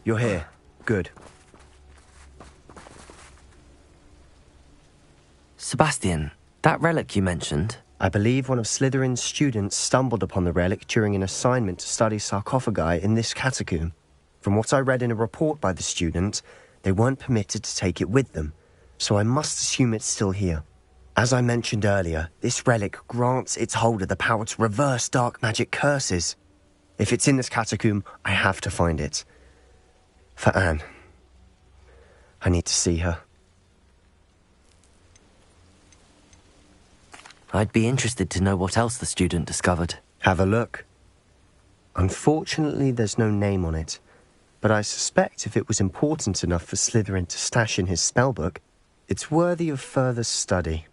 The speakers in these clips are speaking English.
You're here. Good. Sebastian, that relic you mentioned... I believe one of Slytherin's students stumbled upon the relic during an assignment to study sarcophagi in this catacomb. From what I read in a report by the student, they weren't permitted to take it with them, so I must assume it's still here. As I mentioned earlier, this relic grants its holder the power to reverse dark magic curses. If it's in this catacomb, I have to find it. For Anne. I need to see her. I'd be interested to know what else the student discovered. Have a look. Unfortunately, there's no name on it, but I suspect if it was important enough for Slytherin to stash in his spellbook, it's worthy of further study.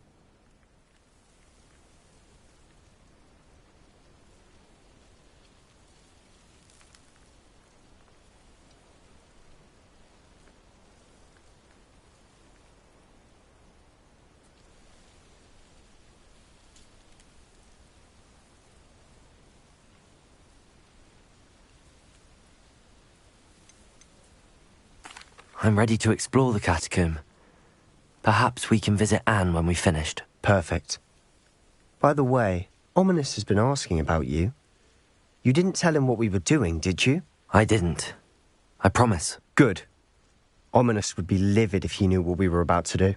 I'm ready to explore the catacomb. Perhaps we can visit Anne when we've finished. Perfect. By the way, Ominous has been asking about you. You didn't tell him what we were doing, did you? I didn't. I promise. Good. Ominous would be livid if he knew what we were about to do.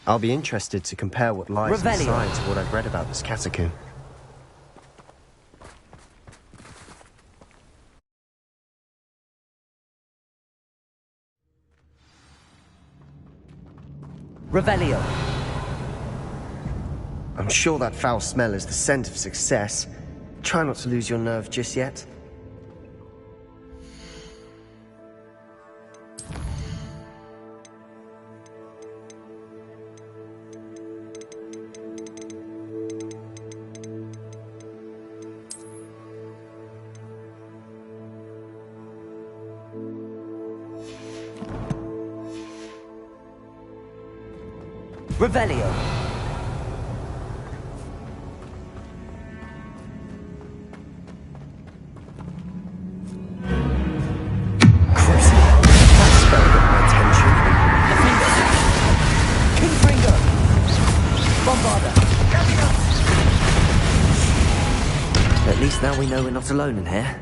I'll be interested to compare what lies inside to what I've read about this catacomb. Revelio. I'm sure that foul smell is the scent of success. Try not to lose your nerve just yet. Revelio. At least now we know we're not alone in here.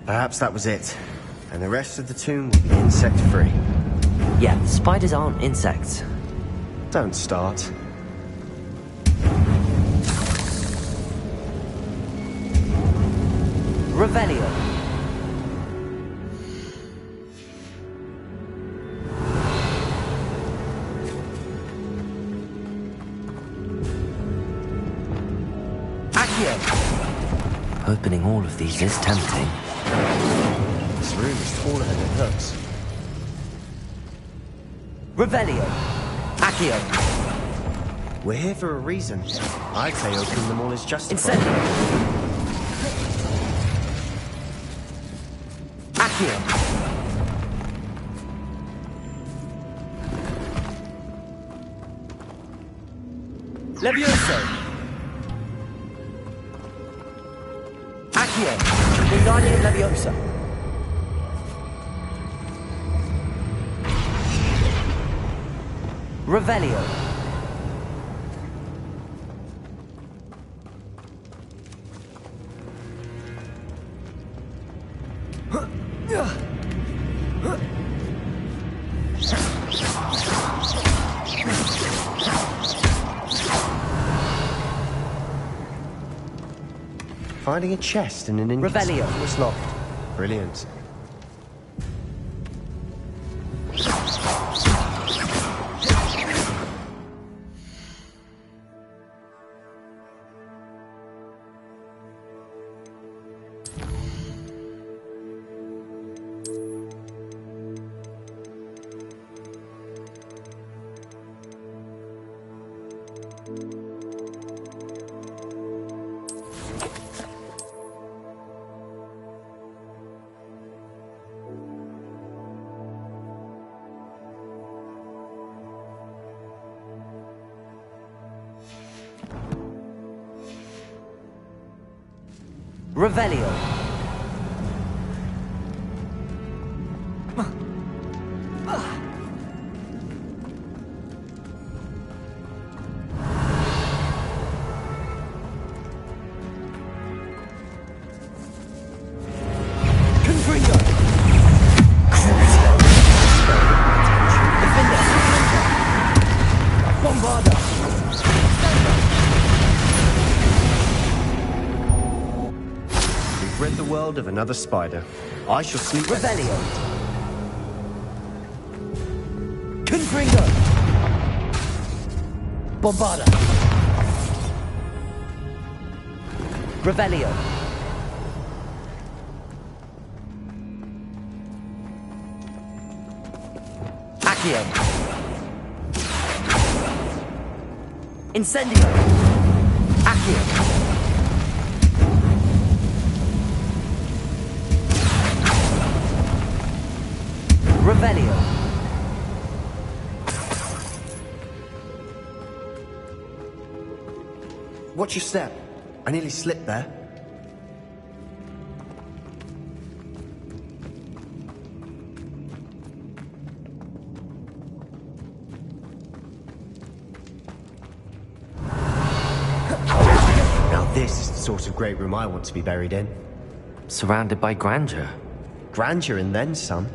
Perhaps that was it. And the rest of the tomb will be insect-free. Yeah, spiders aren't insects. Don't start. Revelio. Accio. Opening all of these is tempting. This room is taller than it looks. Revelio. Accio. We're here for a reason. I'd say opening them all is justified. Incendio. Accio. Levioso. Accio. Wingardium Leviosa. Revelio. Finding a chest in an inconspicuous loft. Brilliant. Revelio. We've rid the world of another spider. I shall sleep. Revelio. Confringo. Bombarda. Revelio. Accio. Incendio. Accio. Revelio. Watch your step. I nearly slipped there. Now this is the sort of great room I want to be buried in. Surrounded by grandeur. Grandeur and then some.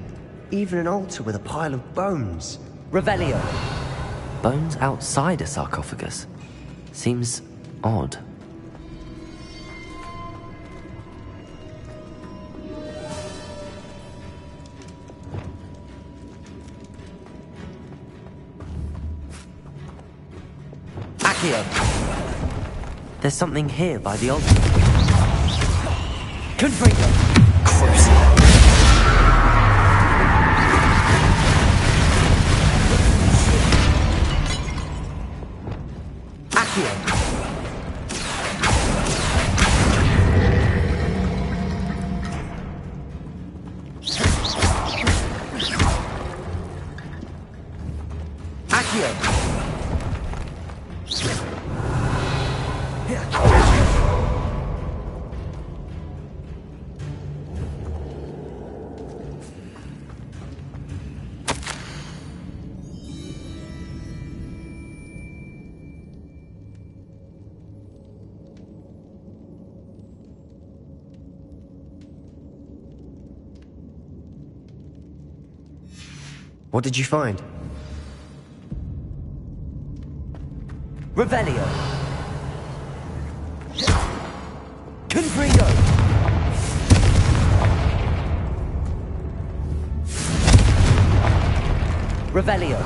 Even an altar with a pile of bones. Revelio. Bones outside a sarcophagus. Seems odd. Accio. There's something here by the altar. Confringo. What did you find? Revelio. Confringo. Revelio.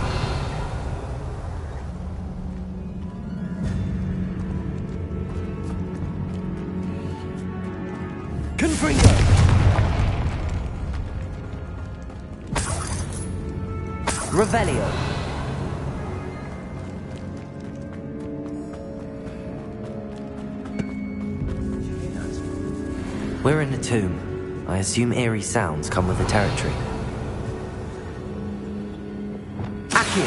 Confringo. Revelio. We're in a tomb. I assume eerie sounds come with the territory. Accio.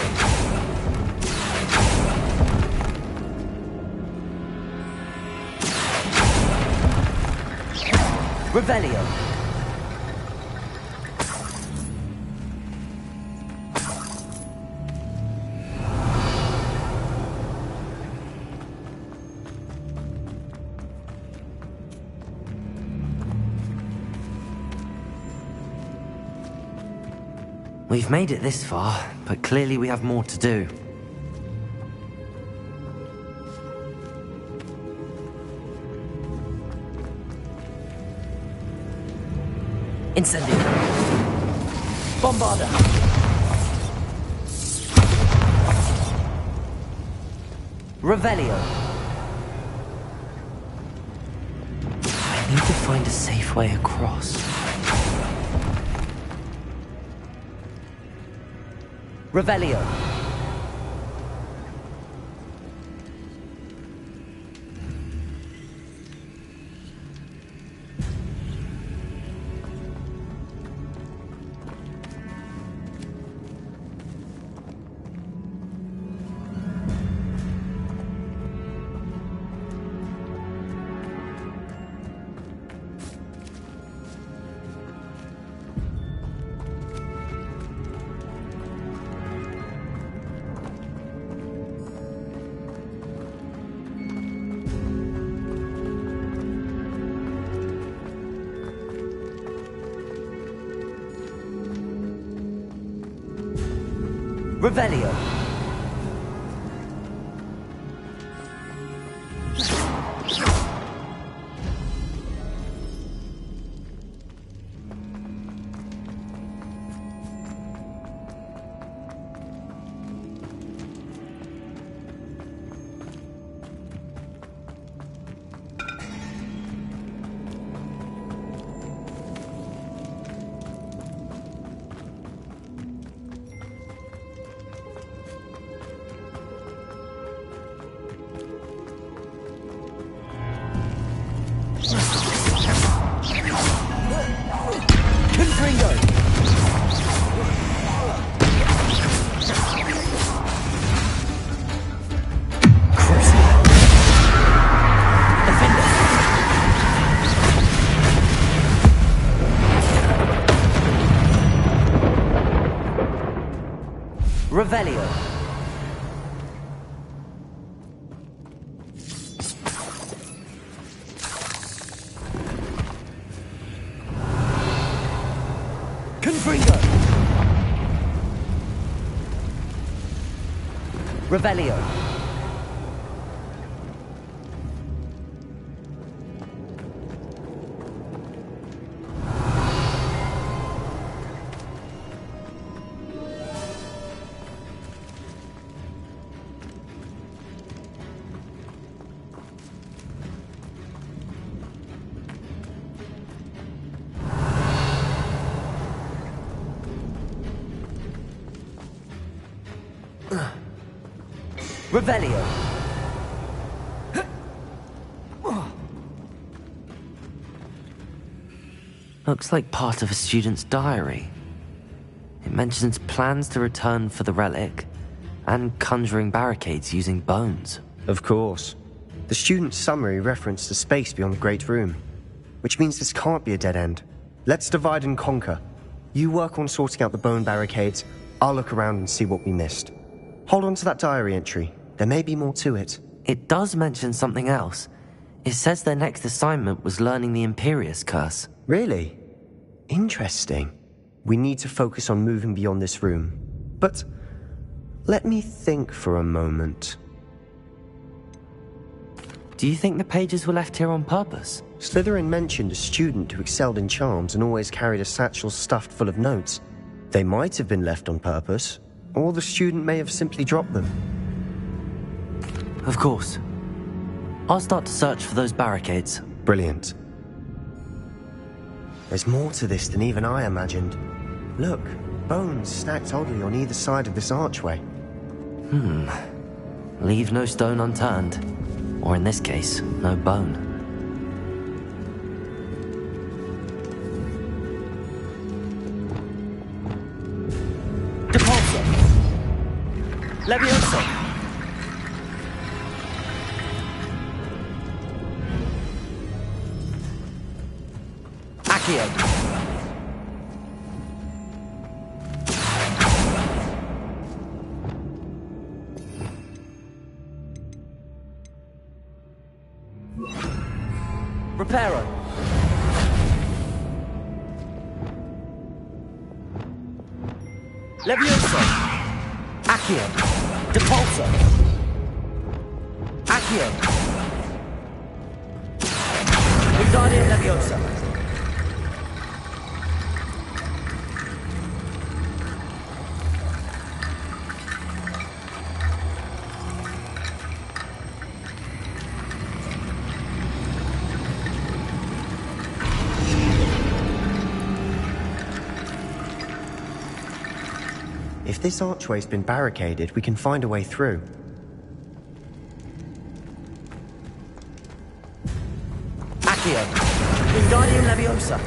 Revelio. We've made it this far, but clearly we have more to do. Incendio. Bombarda. Revelio. I need to find a safe way across. Revelio. Revelio. Revelio. Confringo. Revelio. Revelio. Looks like part of a student's diary. It mentions plans to return for the relic and conjuring barricades using bones. Of course. The student's summary referenced a space beyond the Great Room, which means this can't be a dead end. Let's divide and conquer. You work on sorting out the bone barricades, I'll look around and see what we missed. Hold on to that diary entry. There may be more to it. It does mention something else. It says their next assignment was learning the Imperius Curse. Really? Interesting. We need to focus on moving beyond this room. But let me think for a moment. Do you think the pages were left here on purpose? Slytherin mentioned a student who excelled in charms and always carried a satchel stuffed full of notes. They might have been left on purpose, or the student may have simply dropped them. Of course. I'll start to search for those barricades. Brilliant. There's more to this than even I imagined. Look, bones stacked oddly on either side of this archway. Leave no stone unturned. Or in this case, no bone. Depulso! Levioso! Accio! Reparo. Levioso. Accio. Depulso. Accio. Wingardium Leviosa. If this archway's been barricaded, we can find a way through. Accio. Wingardium Leviosa.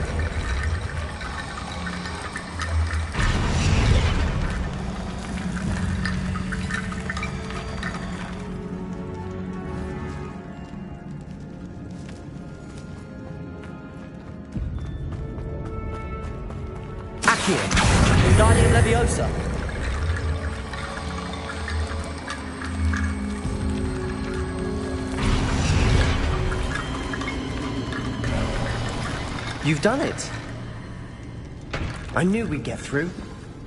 Accio. Wingardium Leviosa. You've done it! I knew we'd get through.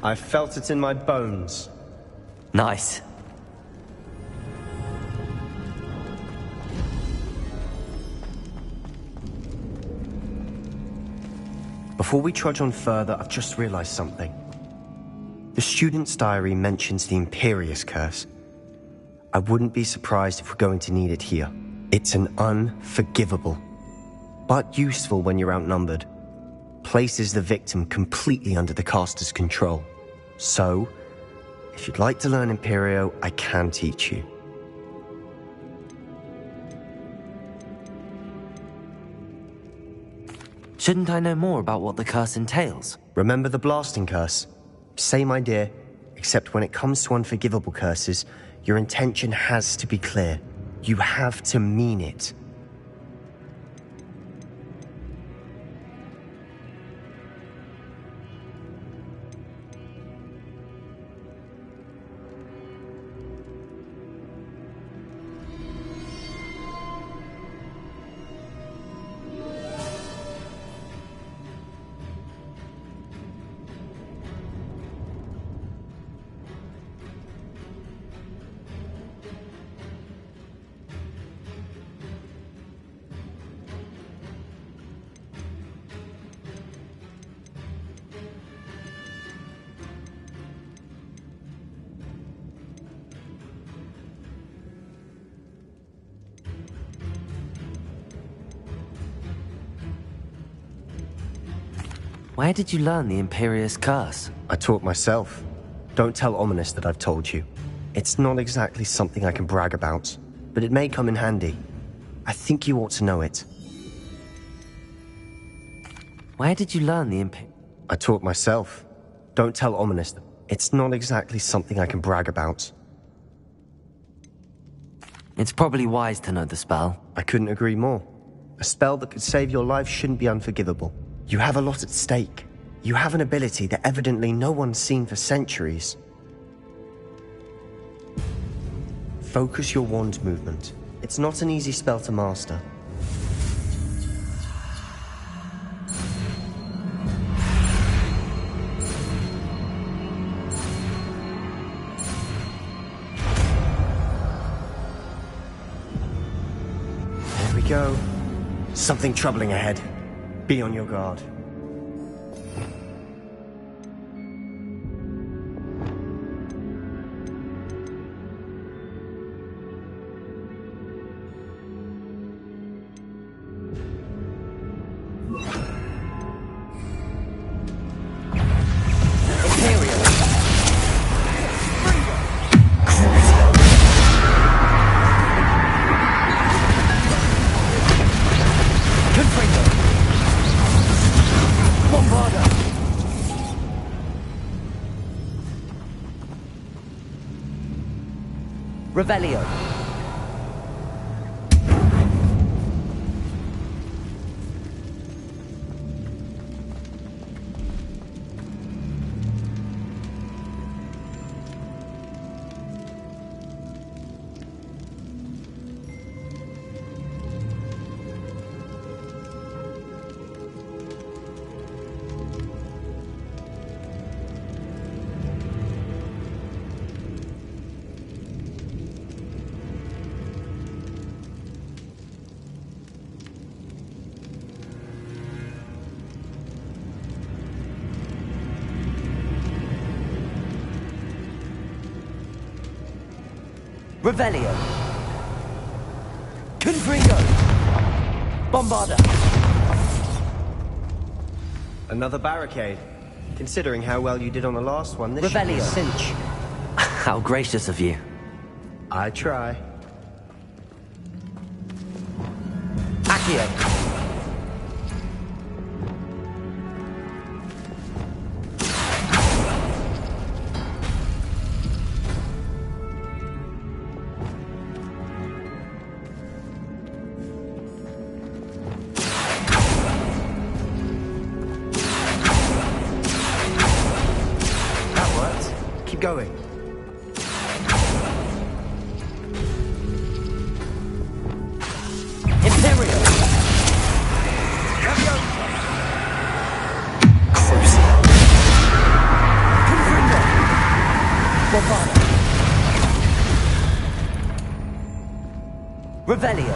I felt it in my bones. Nice. Before we trudge on further, I've just realized something. The student's diary mentions the Imperious Curse. I wouldn't be surprised if we're going to need it here. It's an unforgivable, but useful when you're outnumbered. Places the victim completely under the caster's control. So, if you'd like to learn Imperio, I can teach you. Shouldn't I know more about what the curse entails? Remember the blasting curse? Same idea, except when it comes to unforgivable curses, your intention has to be clear. You have to mean it. Where did you learn the Imperious Curse? I taught myself. Don't tell Ominous that I've told you. It's not exactly something I can brag about, but it may come in handy. I think you ought to know it. Where did you learn the I taught myself. Don't tell Ominous that it's not exactly something I can brag about. It's probably wise to know the spell. I couldn't agree more. A spell that could save your life shouldn't be unforgivable. You have a lot at stake. You have an ability that evidently no one's seen for centuries. Focus your wand movement. It's not an easy spell to master. There we go. Something troubling ahead. Be on your guard. Revelio. Revelio. Confringo. Bombarda. Another barricade. Considering how well you did on the last one, this should be a Revelio. cinch. How gracious of you. I try. Accio. Going. Imperio. Confringo. Bombarda. Revelio.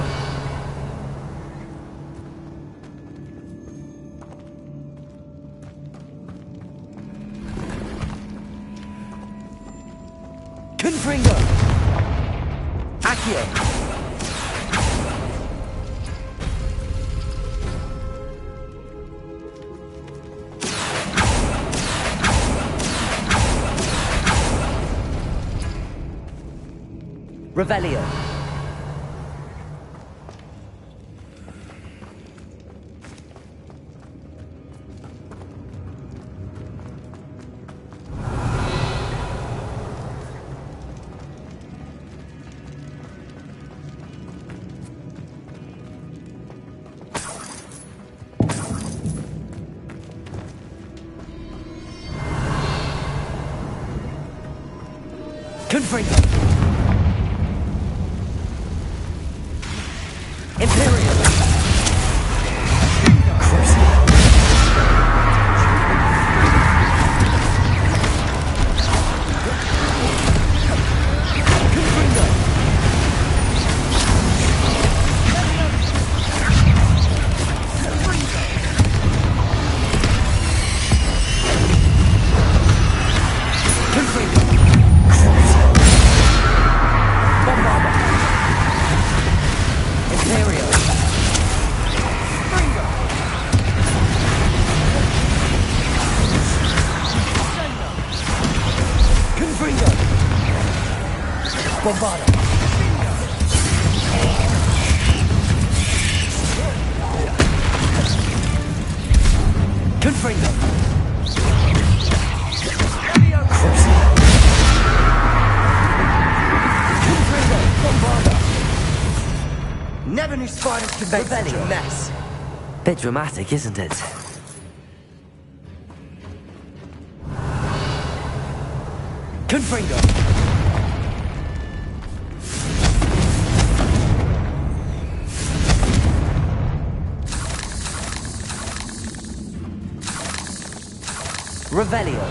Confringo. Accio. Revelio. Confringo. Imperial. Bombarda. Confringo. Confringo. Bombarda. Never knew spiders could make such a mess. Bit dramatic, isn't it? Confringo. Revelio.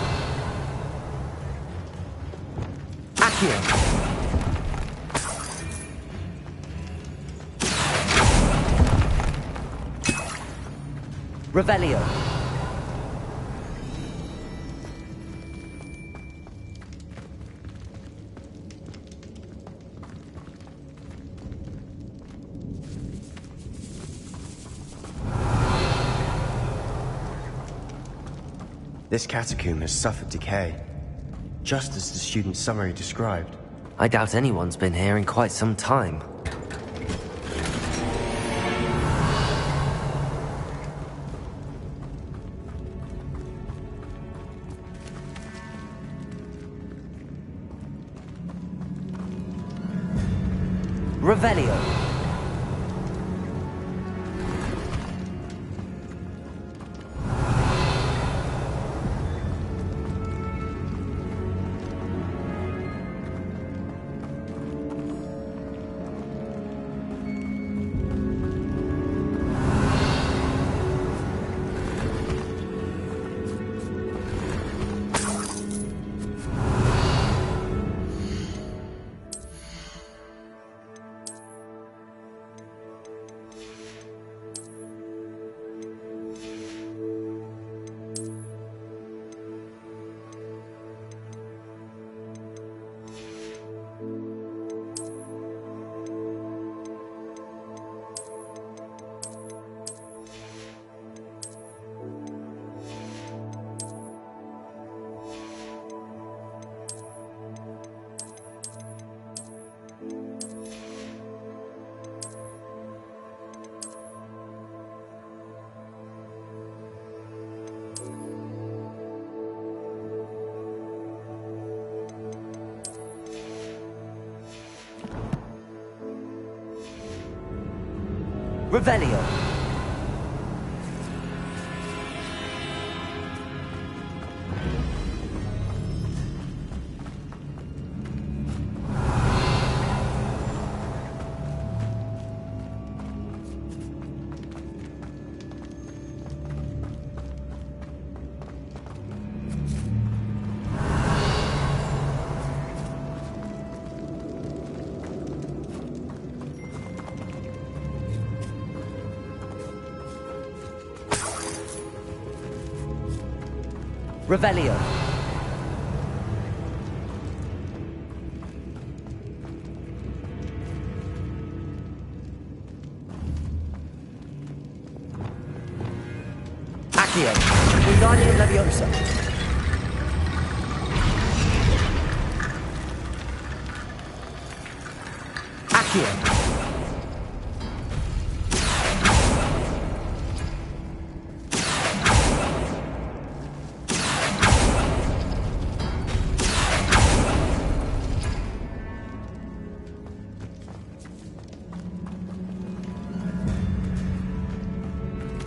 Accio. Revelio. This catacomb has suffered decay, just as the student's summary described. I doubt anyone's been here in quite some time. Revelio. Revelio. Revelio. Accio. Wingardium Leviosa. Accio.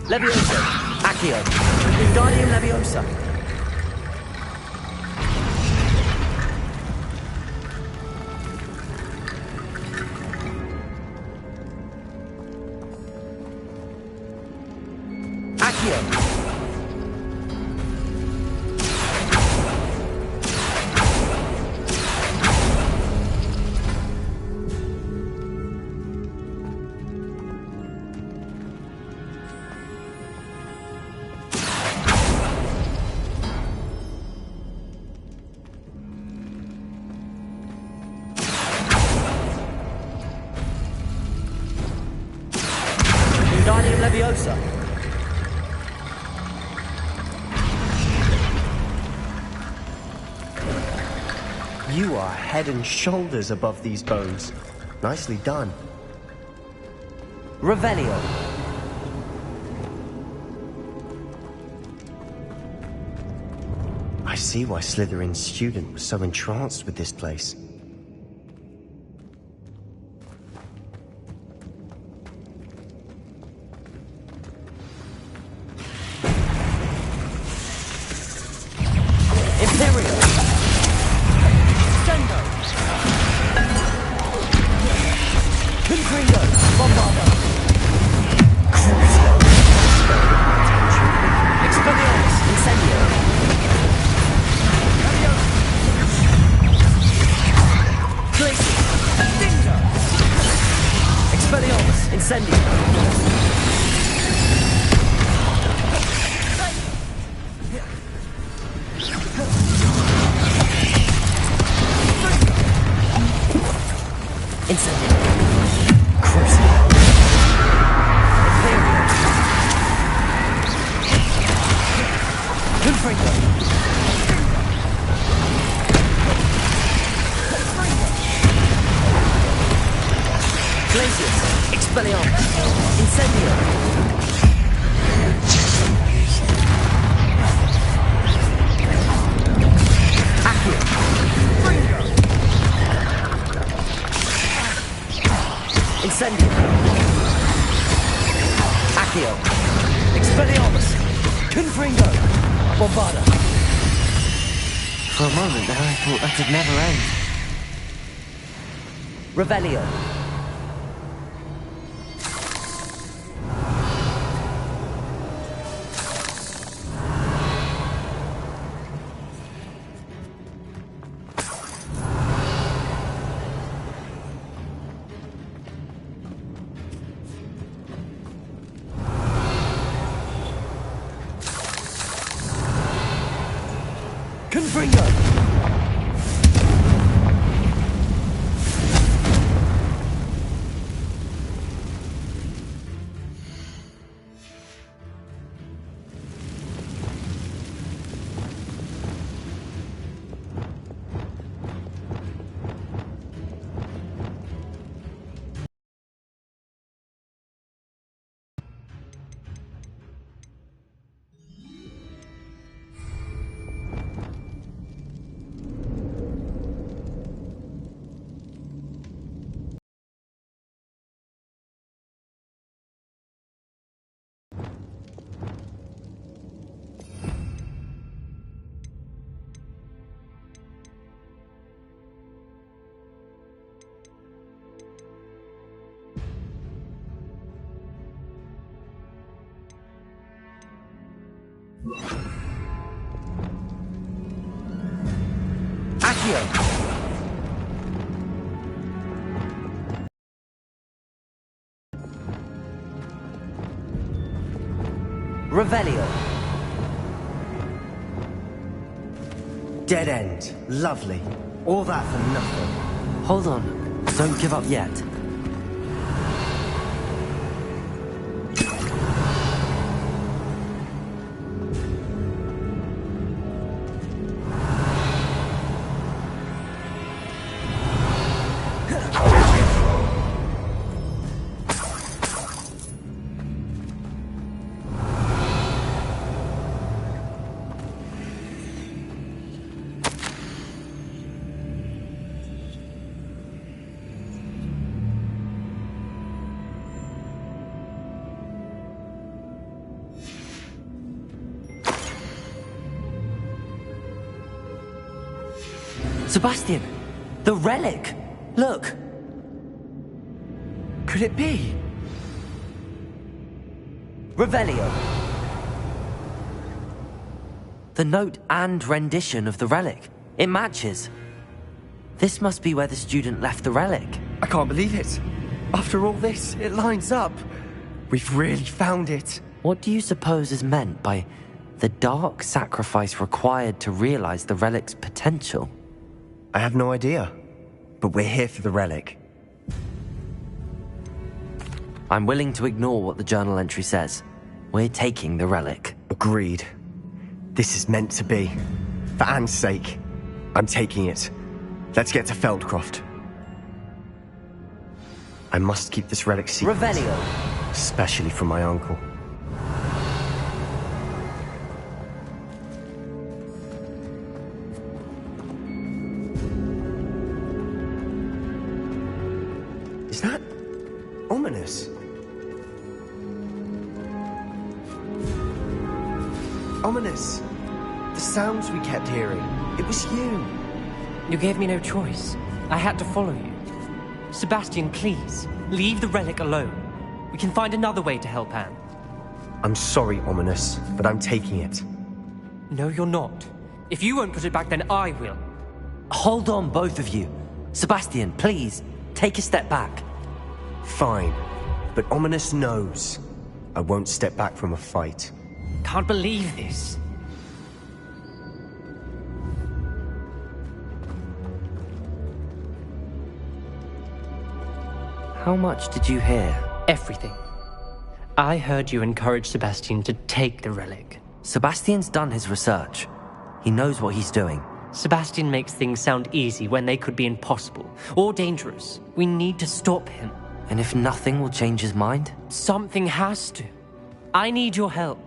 Leviosa. Accio. Wingardium Leviosa. Accio. Wingardium Leviosa. You are head and shoulders above these bones. Nicely done. Revelio. I see why Slytherin's student was so entranced with this place. Imperial. Stendo. Confringo. Bombardo. Expelliarmus. Incendio. Glacius. Dingo. Expelliarmus. Incendio. Incendio. Crucible. Imperial. Confringo. Glacius. Expelliarmus. Incendio. Accio. Incendio. Accio. Expelliarmus. Confringo. Bombarda. For a moment there I thought that'd never end. Revelio. Confringo. Accio. Revelio. Dead end. Lovely. All that for nothing. Hold on. Don't give up yet. Sebastian! The relic! Look! Could it be? Revelio! The note and rendition of the relic. It matches. This must be where the student left the relic. I can't believe it. After all this, it lines up. We've really found it. What do you suppose is meant by the dark sacrifice required to realize the relic's potential? I have no idea, but we're here for the relic. I'm willing to ignore what the journal entry says. We're taking the relic. Agreed. This is meant to be. For Anne's sake, I'm taking it. Let's get to Feldcroft. I must keep this relic secret. Revelio! Especially from my uncle. Is that ominous? Ominous. The sounds we kept hearing. It was you. You gave me no choice. I had to follow you. Sebastian, please, leave the relic alone. We can find another way to help Anne. I'm sorry, Ominous, but I'm taking it. No, you're not. If you won't put it back, then I will. Hold on, both of you. Sebastian, please, take a step back. Fine, but Ominous knows I won't step back from a fight. Can't believe this. How much did you hear? Everything. I heard you encourage Sebastian to take the relic. Sebastian's done his research. He knows what he's doing. Sebastian makes things sound easy when they could be impossible or dangerous. We need to stop him. And if nothing will change his mind? Something has to. I need your help.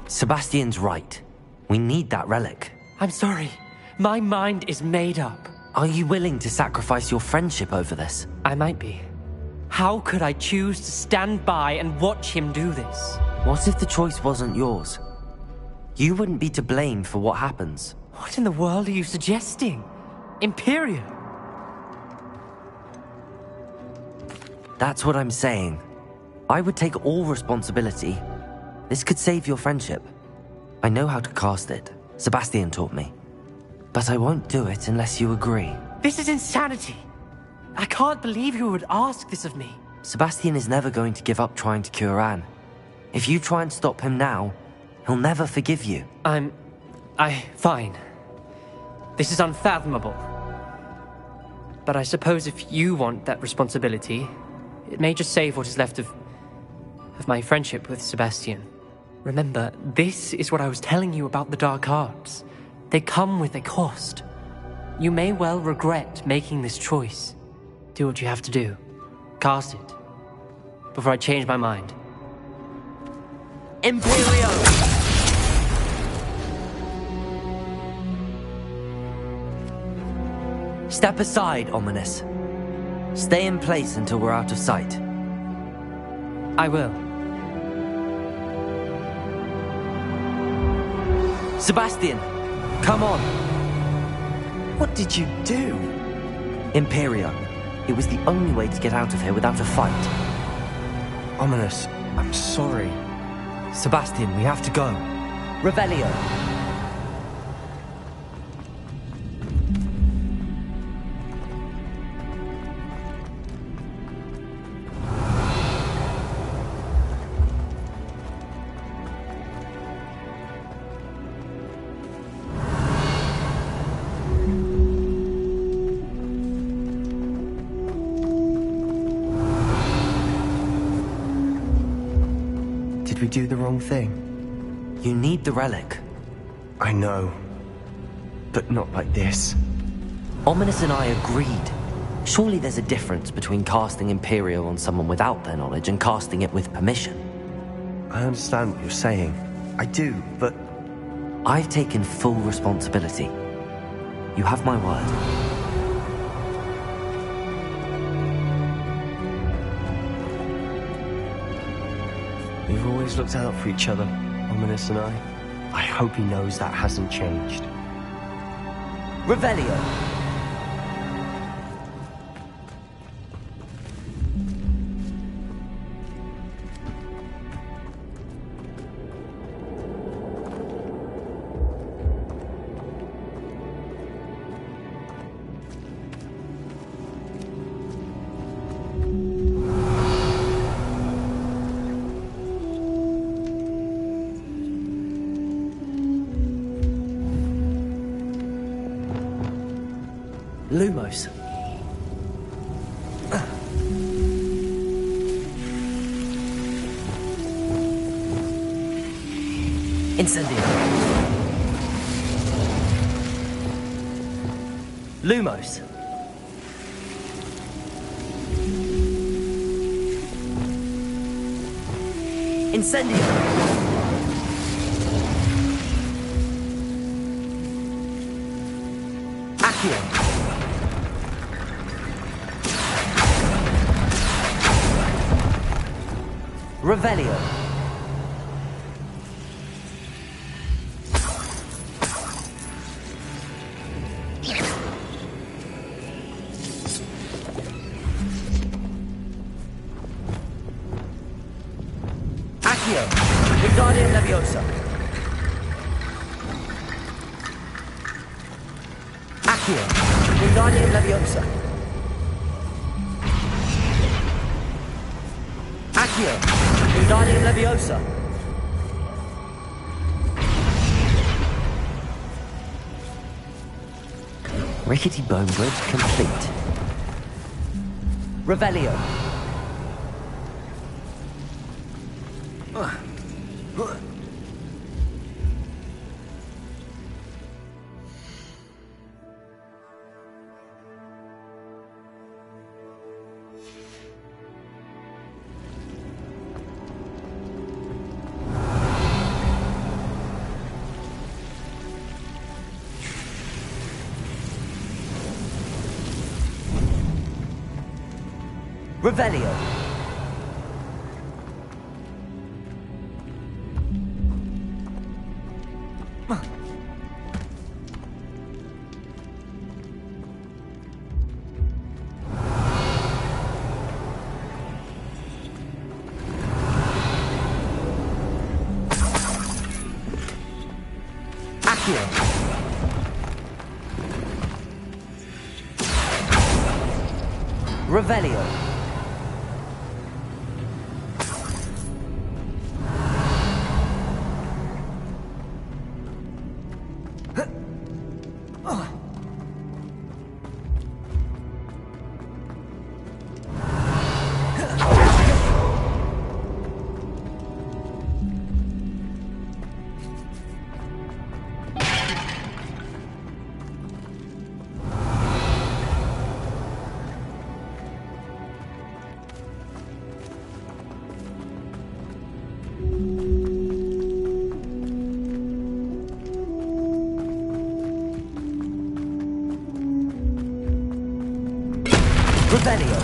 Sebastian's right. We need that relic. I'm sorry. My mind is made up. Are you willing to sacrifice your friendship over this? I might be. How could I choose to stand by and watch him do this? What if the choice wasn't yours? You wouldn't be to blame for what happens. What in the world are you suggesting? Imperium? That's what I'm saying. I would take all responsibility. This could save your friendship. I know how to cast it. Sebastian taught me. But I won't do it unless you agree. This is insanity. I can't believe you would ask this of me. Sebastian is never going to give up trying to cure Anne. If you try and stop him now, he'll never forgive you. Fine. This is unfathomable. But I suppose if you want that responsibility, it may just save what is left of of my friendship with Sebastian. Remember, this is what I was telling you about the dark arts. They come with a cost. You may well regret making this choice. Do what you have to do. Cast it. Before I change my mind. Imperio! Step aside, Ominous. Stay in place until we're out of sight. I will. Sebastian, come on. What did you do? Imperio. It was the only way to get out of here without a fight. Ominous, I'm sorry. Sebastian, we have to go. Revelio. Did we do the wrong thing? You need the relic. I know. But not like this. Ominous and I agreed. Surely there's a difference between casting Imperio on someone without their knowledge and casting it with permission. I understand what you're saying. I do, but... I've taken full responsibility. You have my word. We've always looked out for each other, Ominous and I. I hope he knows that hasn't changed. Revelio. Lumos. Incendio. Lumos. Incendio. Accio. Revelio. Accio. Wingardium Leviosa. Accio. Wingardium Leviosa. Accio. Wingardium Leviosa. Rickety Bone Bridge complete. Revelio. Revelio. Accio. Revelio. Revelio.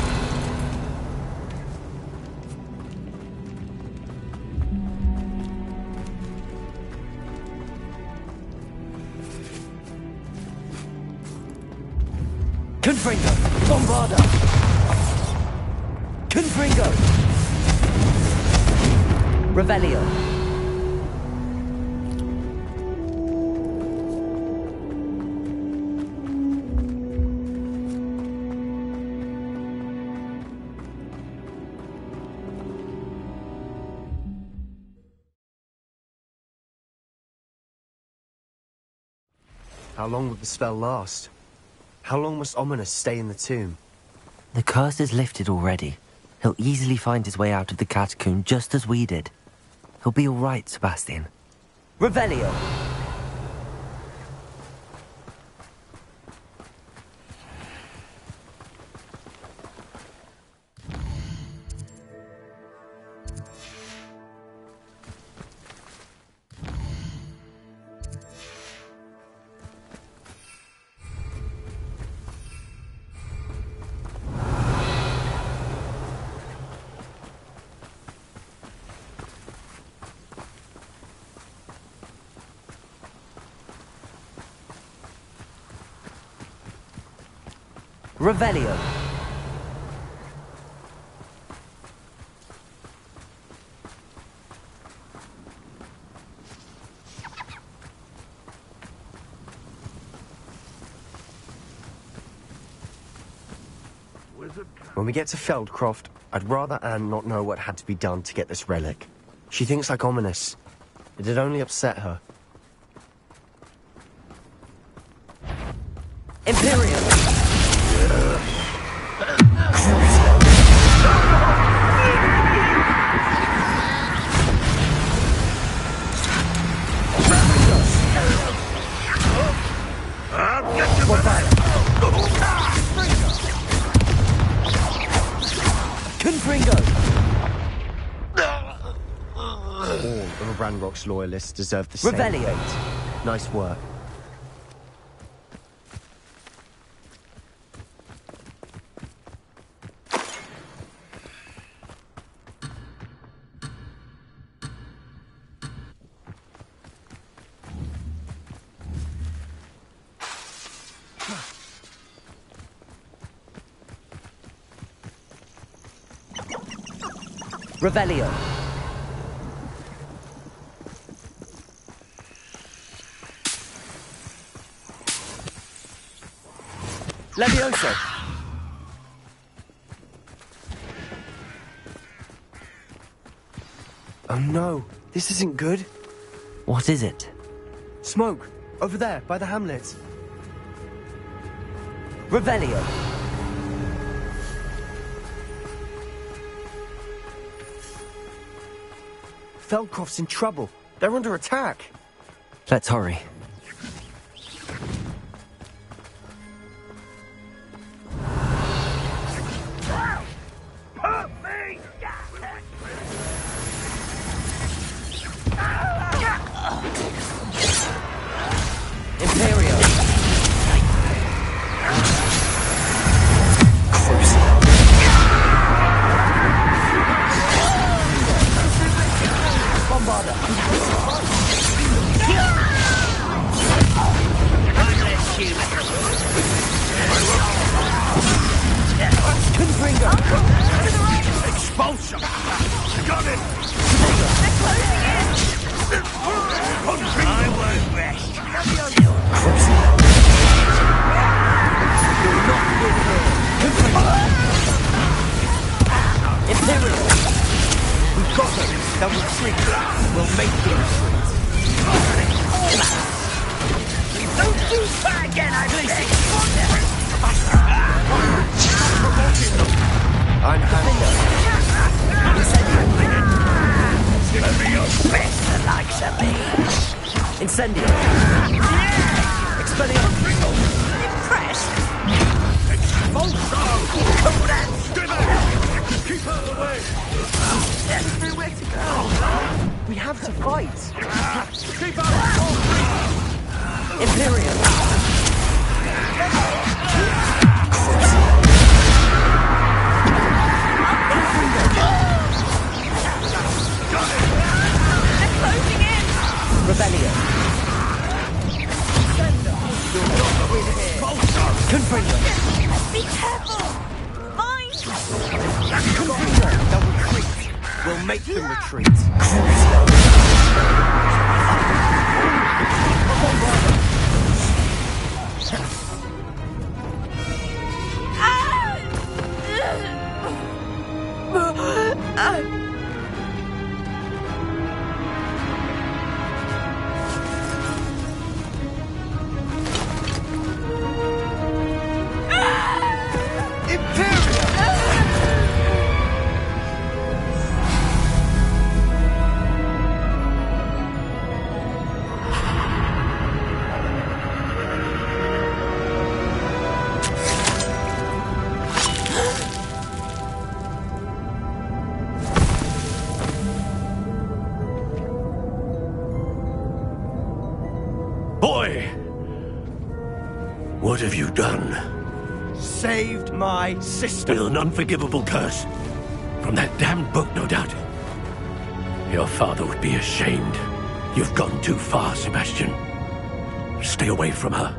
Confringo. Bombarda. Confringo. Revelio. How long would the spell last? How long must Ominous stay in the tomb? The curse is lifted already. He'll easily find his way out of the catacomb just as we did. He'll be all right, Sebastian. Revelio! Revelio. When we get to Feldcroft, I'd rather Anne not know what had to be done to get this relic. She thinks like Ominous. It'd only upset her. Imperial. All of Ranrock's loyalists deserve the same Revelio. fate. Nice work. Revelio. Levioso. Oh no, this isn't good. What is it? Smoke, over there, by the hamlet. Revelio. Feldcroft's in trouble. They're under attack. Let's hurry. Expulsion! Got it! I won't rest. Imperial! We've got them. They'll retreat. We'll make them retreat. Don't do that again, I beg! I'm happy. Give me your best, the likes of me! Incendio! Expelliarmus! Impressed! Expulso! Hold that! Keep her away! There's nowhere to go. We have to fight. Keep her! Imperial! Be careful! Mine! They'll retreat. We'll make them retreat. Boy! What have you done? Saved my sister. With an unforgivable curse. From that damned book, no doubt. Your father would be ashamed. You've gone too far, Sebastian. Stay away from her.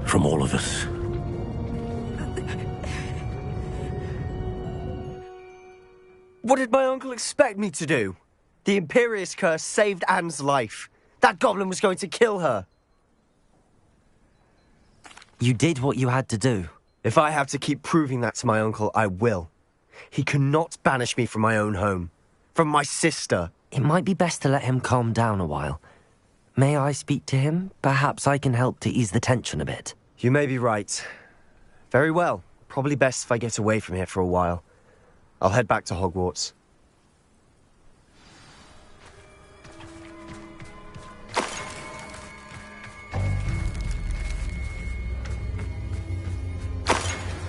From all of us. What did my uncle expect me to do? The Imperious curse saved Anne's life. That goblin was going to kill her. You did what you had to do. If I have to keep proving that to my uncle, I will. He cannot banish me from my own home. From my sister. It might be best to let him calm down a while. May I speak to him? Perhaps I can help to ease the tension a bit. You may be right. Very well. Probably best if I get away from here for a while. I'll head back to Hogwarts.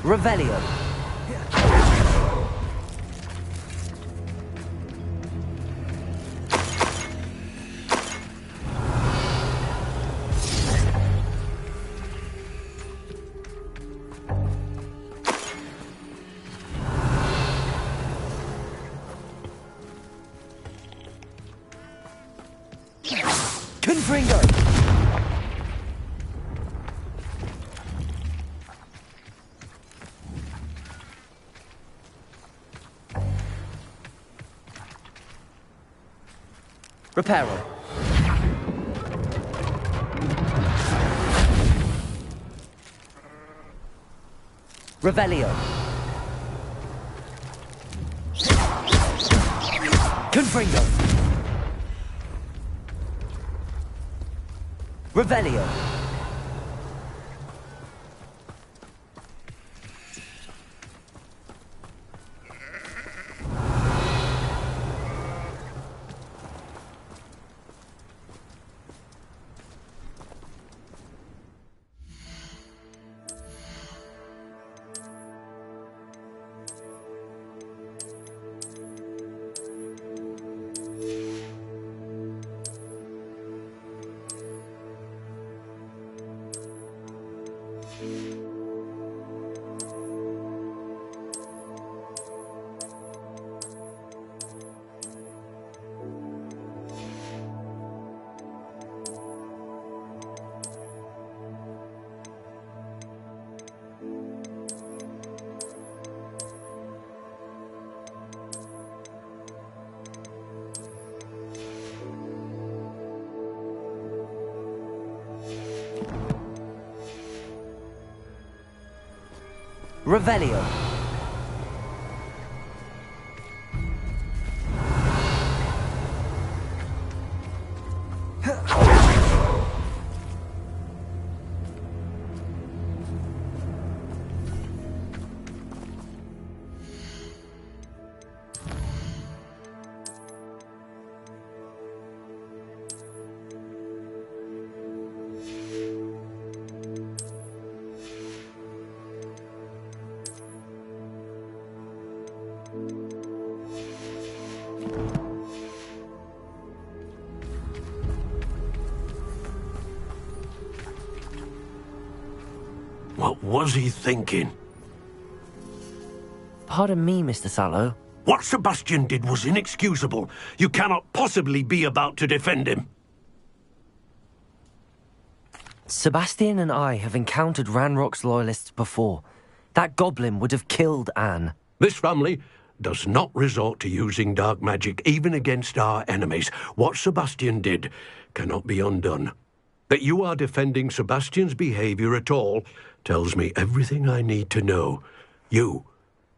Revelio. Confringo. Reparo. Revelio. Confringo. Revelio. Revelio. What was he thinking? Pardon me, Mr. Sallow. What Sebastian did was inexcusable. You cannot possibly be about to defend him. Sebastian and I have encountered Ranrock's loyalists before. That goblin would have killed Anne. This family does not resort to using dark magic, even against our enemies. What Sebastian did cannot be undone. That you are defending Sebastian's behavior at all tells me everything I need to know. You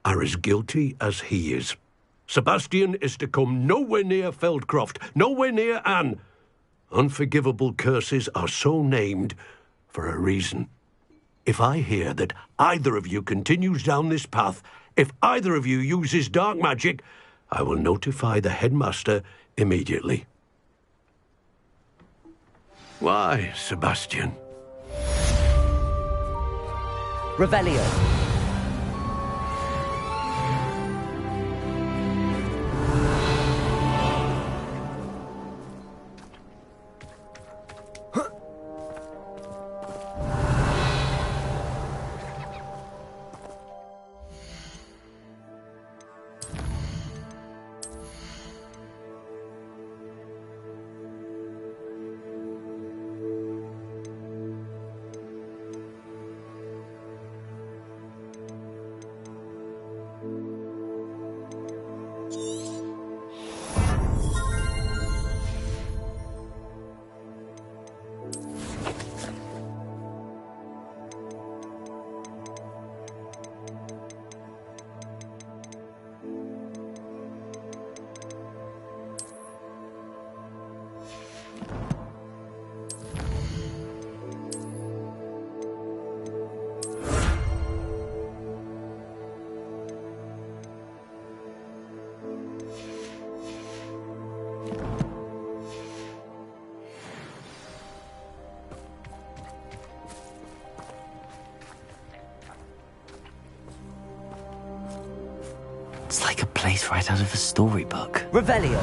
are as guilty as he is. Sebastian is to come nowhere near Feldcroft, nowhere near Anne. Unforgivable curses are so named for a reason. If I hear that either of you continues down this path, if either of you uses dark magic, I will notify the headmaster immediately. Why, Sebastian? Revelio. It's like a place right out of a storybook. Revelio.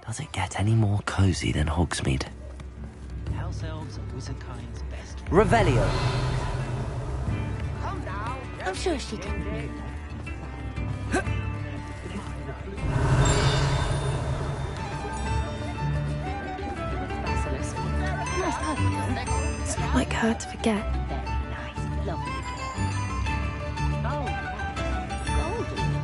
Does it get any more cozy than Hogsmeade? House elves are wizardkind's best. Revelio. I'm sure she can. Nice puppy. It's not like her to forget. Very nice, lovely. Oh, golden.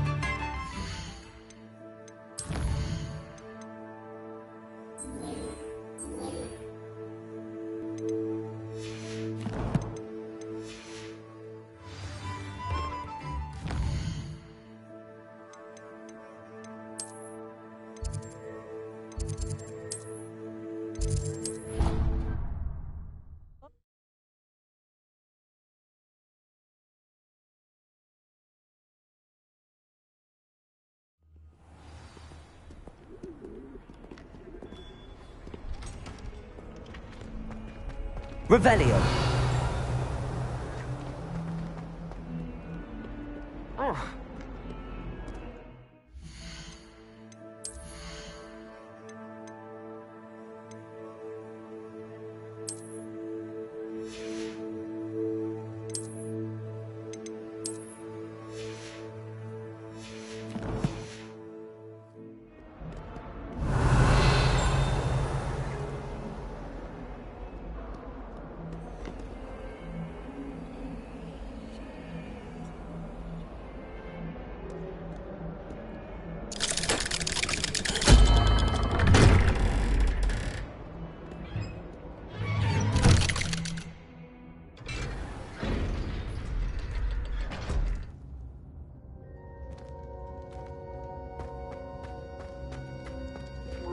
Revelio.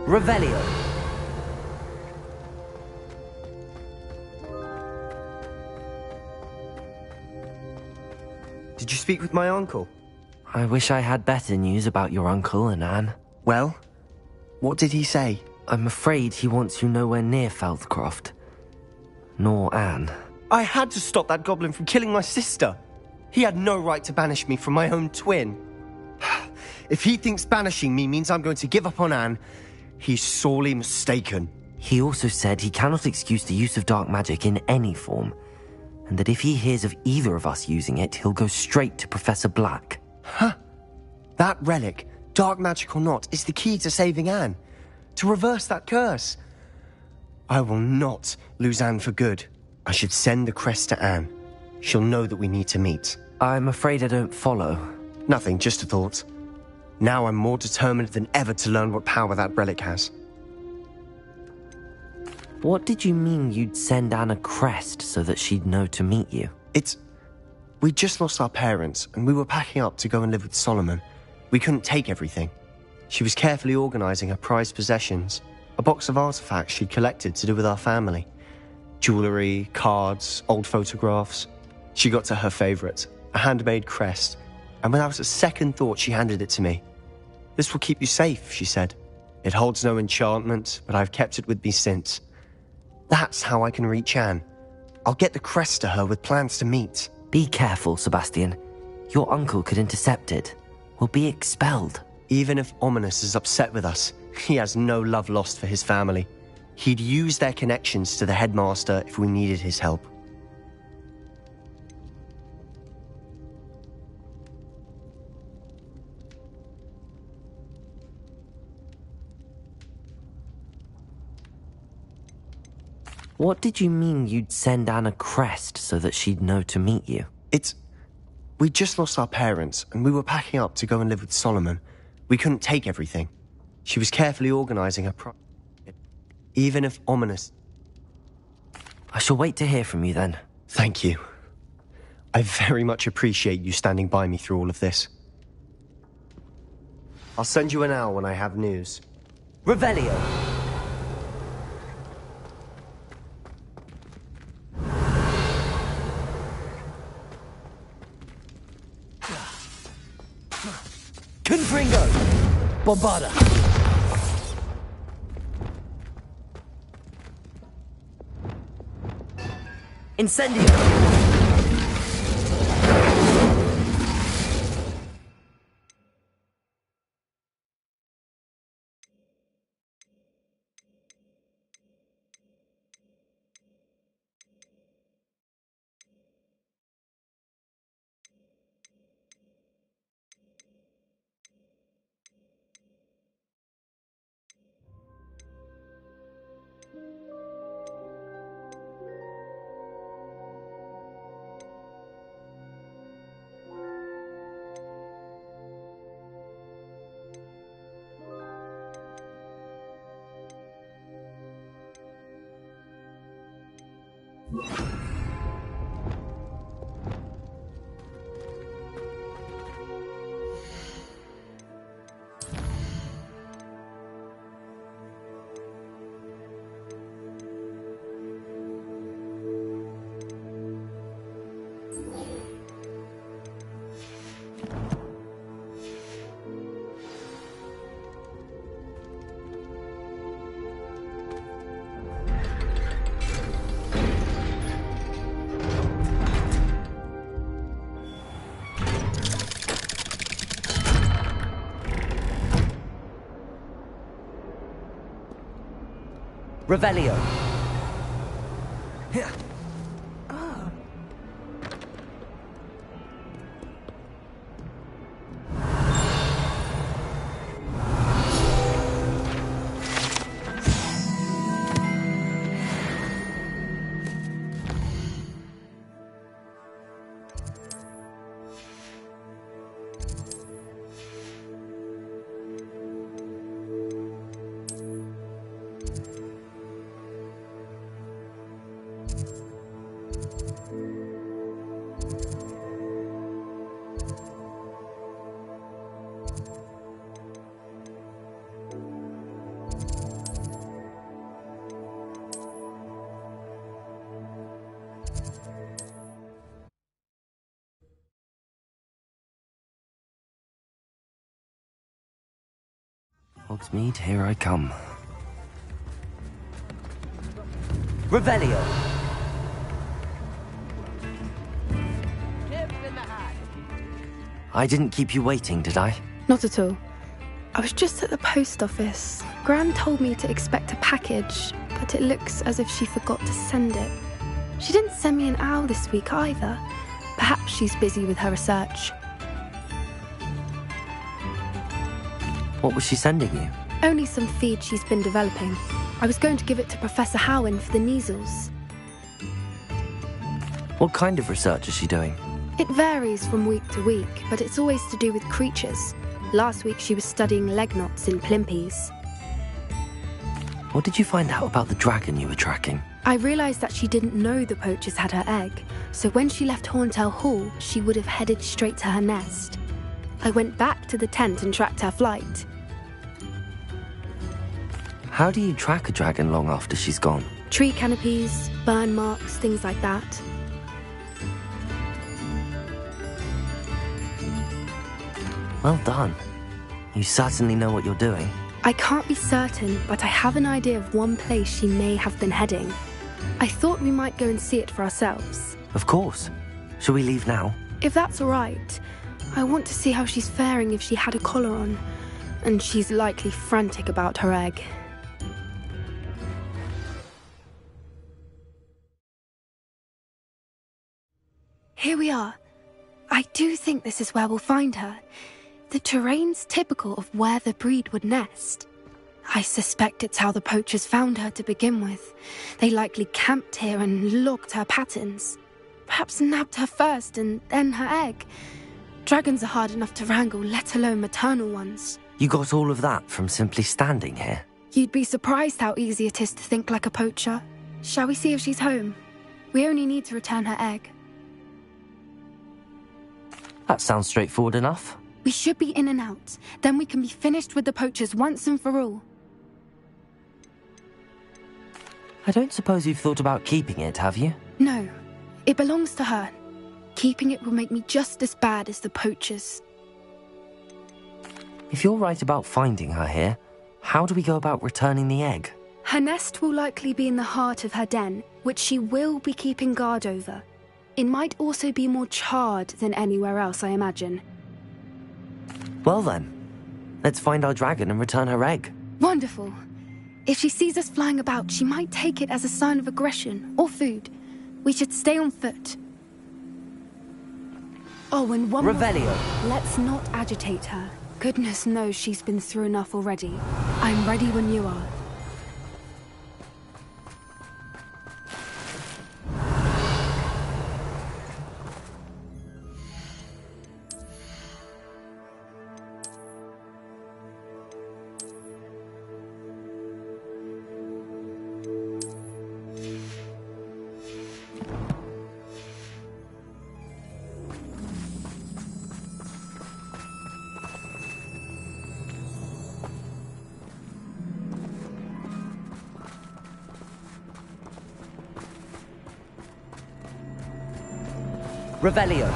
Revelio. Did you speak with my uncle? I wish I had better news about your uncle and Anne. Well, what did he say? I'm afraid he wants you nowhere near Feldcroft. Nor Anne. I had to stop that goblin from killing my sister. He had no right to banish me from my own twin. If he thinks banishing me means I'm going to give up on Anne, He's sorely mistaken. He also said he cannot excuse the use of dark magic in any form, and that if he hears of either of us using it, he'll go straight to Professor Black. Huh? That relic, dark magic or not, is the key to saving Anne. To reverse that curse. I will not lose Anne for good. I should send the crest to Anne. She'll know that we need to meet. I'm afraid I don't follow. Nothing, just a thought. Now I'm more determined than ever to learn what power that relic has. What did you mean you'd send Anne a crest so that she'd know to meet you? We just lost our parents, and we were packing up to go and live with Solomon. We couldn't take everything. She was carefully organizing her prized possessions, a box of artifacts she'd collected to do with our family. Jewelry, cards, old photographs. She got to her favorite, a handmade crest, and without a second thought she handed it to me. This will keep you safe, she said. It holds no enchantment, but I've kept it with me since. That's how I can reach Anne. I'll get the crest to her with plans to meet. Be careful, Sebastian. Your uncle could intercept it. We'll be expelled. Even if Ominous is upset with us, he has no love lost for his family. He'd use their connections to the headmaster if we needed his help. What did you mean you'd send Anne a crest so that she'd know to meet you? We just lost our parents, and we were packing up to go and live with Solomon. We couldn't take everything. She was carefully organizing her even if Ominous... I shall wait to hear from you then. Thank you. I very much appreciate you standing by me through all of this. I'll send you an owl when I have news. Revelio! Confringo! Bombarda! Incendio! Revelio. Hogsmeade, here I come. Revelio! I didn't keep you waiting, did I? Not at all. I was just at the post office. Gran told me to expect a package, but it looks as if she forgot to send it. She didn't send me an owl this week either. Perhaps she's busy with her research. What was she sending you? Only some feed she's been developing. I was going to give it to Professor Howen for the measles. What kind of research is she doing? It varies from week to week, but it's always to do with creatures. Last week she was studying leg knots in plimpies. What did you find out about the dragon you were tracking? I realised that she didn't know the poachers had her egg, so when she left Horntail Hall, she would have headed straight to her nest. I went back to the tent and tracked her flight. How do you track a dragon long after she's gone? Tree canopies, burn marks, things like that. Well done. You certainly know what you're doing. I can't be certain, but I have an idea of one place she may have been heading. I thought we might go and see it for ourselves. Of course. Shall we leave now? If that's all right. I want to see how she's faring if she had a collar on. And she's likely frantic about her egg. Here we are. I do think this is where we'll find her. The terrain's typical of where the breed would nest. I suspect it's how the poachers found her to begin with. They likely camped here and logged her patterns. Perhaps nabbed her first and then her egg. Dragons are hard enough to wrangle, let alone maternal ones. You got all of that from simply standing here? You'd be surprised how easy it is to think like a poacher. Shall we see if she's home? We only need to return her egg. That sounds straightforward enough. We should be in and out. Then we can be finished with the poachers once and for all. I don't suppose you've thought about keeping it, have you? No. It belongs to her. Keeping it will make me just as bad as the poachers. If you're right about finding her here, how do we go about returning the egg? Her nest will likely be in the heart of her den, which she will be keeping guard over. It might also be more charred than anywhere else, I imagine. Well then, let's find our dragon and return her egg. Wonderful. If she sees us flying about, she might take it as a sign of aggression or food. We should stay on foot. Oh, and one Revelio. more. Let's not agitate her. Goodness knows she's been through enough already. I'm ready when you are. Revelio.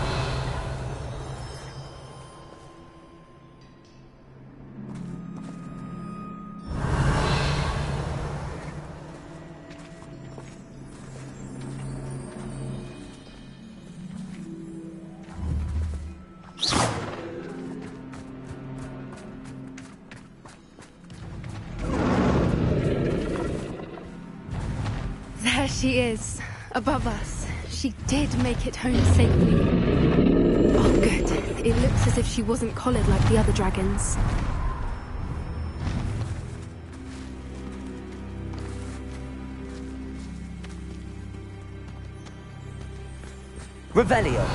There she is, above us. She did make it home safely. Oh, good. It looks as if she wasn't collared like the other dragons. Revelio.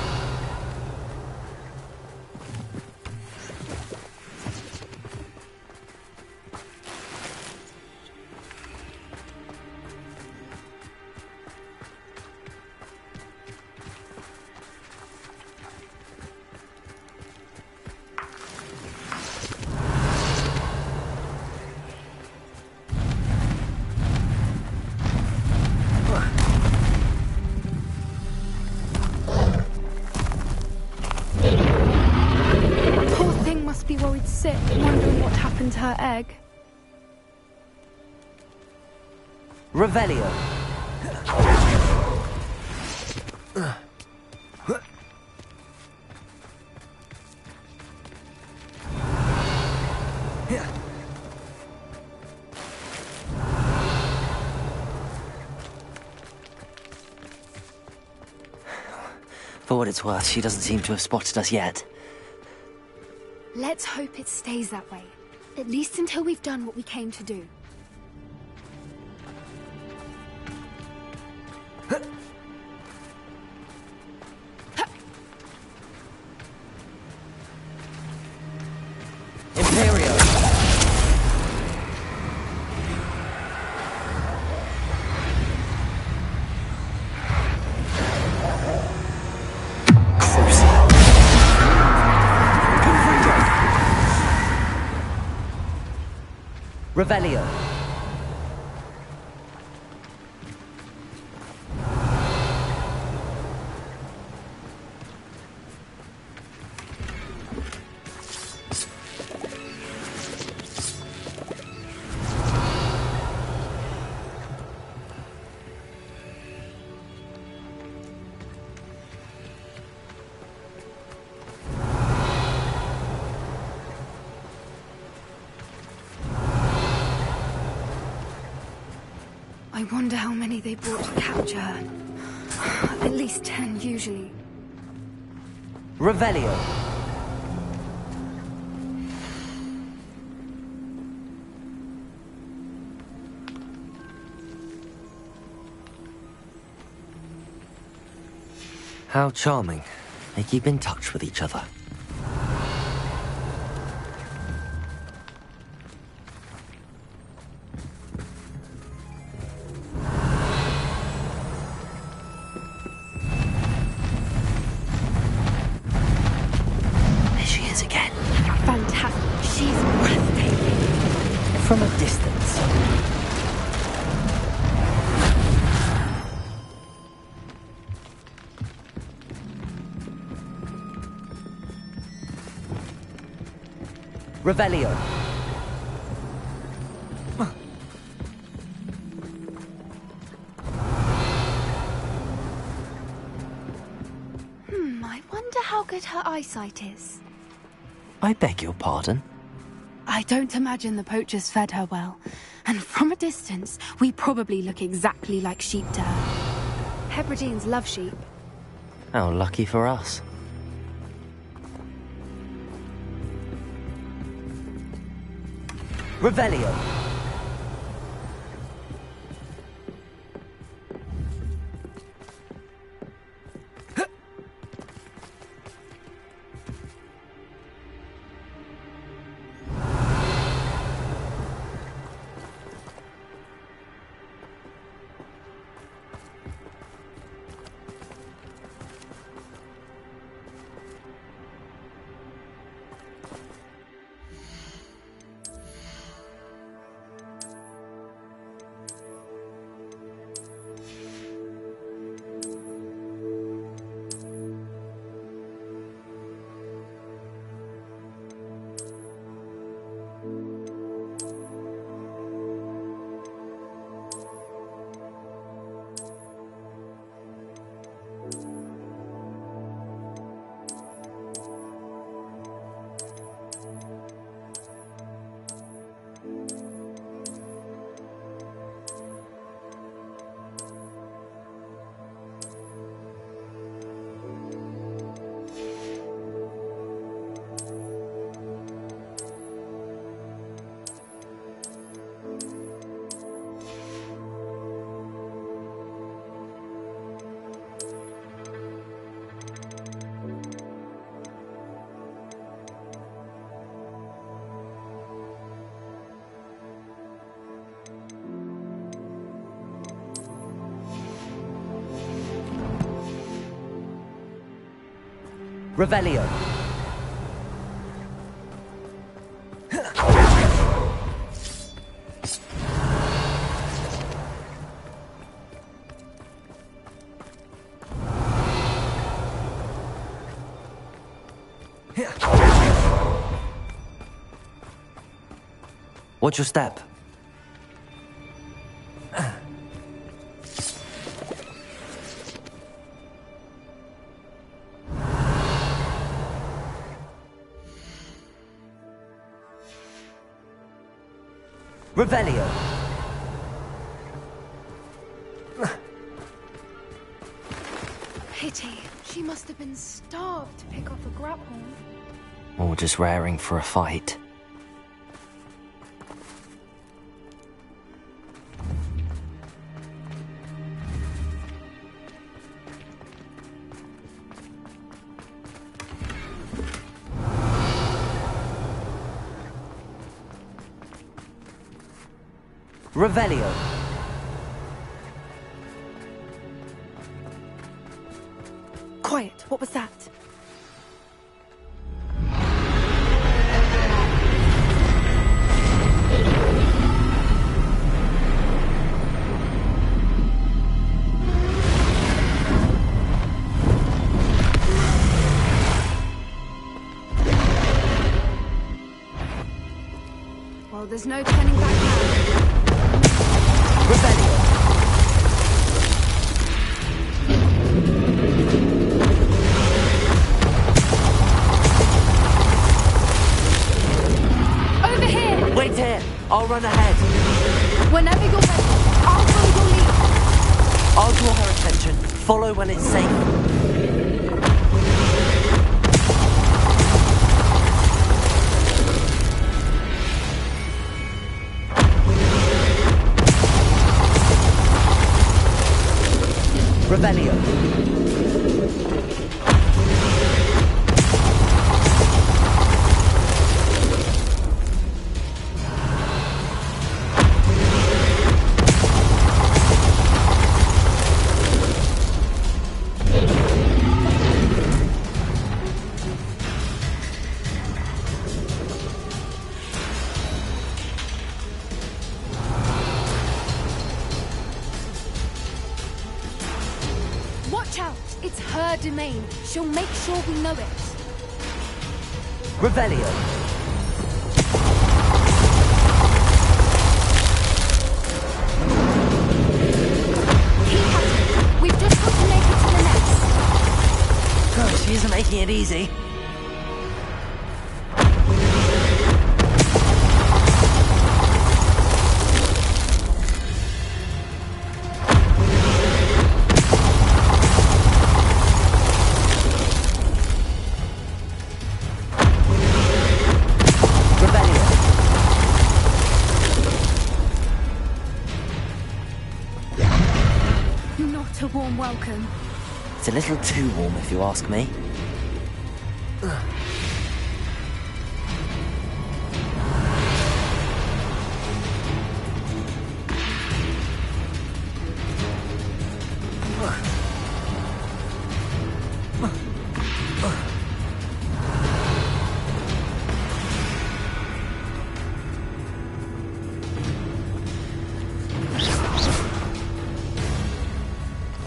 Sick, wondering what happened to her egg. Revelio. For what it's worth, she doesn't seem to have spotted us yet. Let's hope it stays that way. At least until we've done what we came to do. Revelio. I wonder how many they brought to capture her. At least 10, usually. Revelio. How charming. They keep in touch with each other. From a distance. Revelio. I wonder how good her eyesight is. I beg your pardon? I don't imagine the poachers fed her well. And from a distance, we probably look exactly like sheep to her. Hebrideans love sheep. How lucky for us. Revelio. Revelio. Watch your step. Revelio. Pity. She must have been starved to pick off a grapple. Or just raring for a fight. Revelio. Quiet, what was that? Well, there's no turning back now. Revelio. Over here! Wait here. I'll run ahead. Whenever you're ready, I'll follow your lead. I'll draw her attention. Follow when it's safe. Revelio. Watch out! It's her domain. She'll make sure we know it. Revelio. Keep at it. We've just got to make it to the nest. God, she isn't making it easy. Not a warm welcome. It's a little too warm, if you ask me.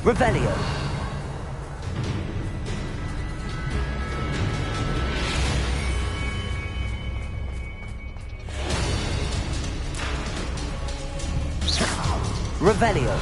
Revelio. Revelio.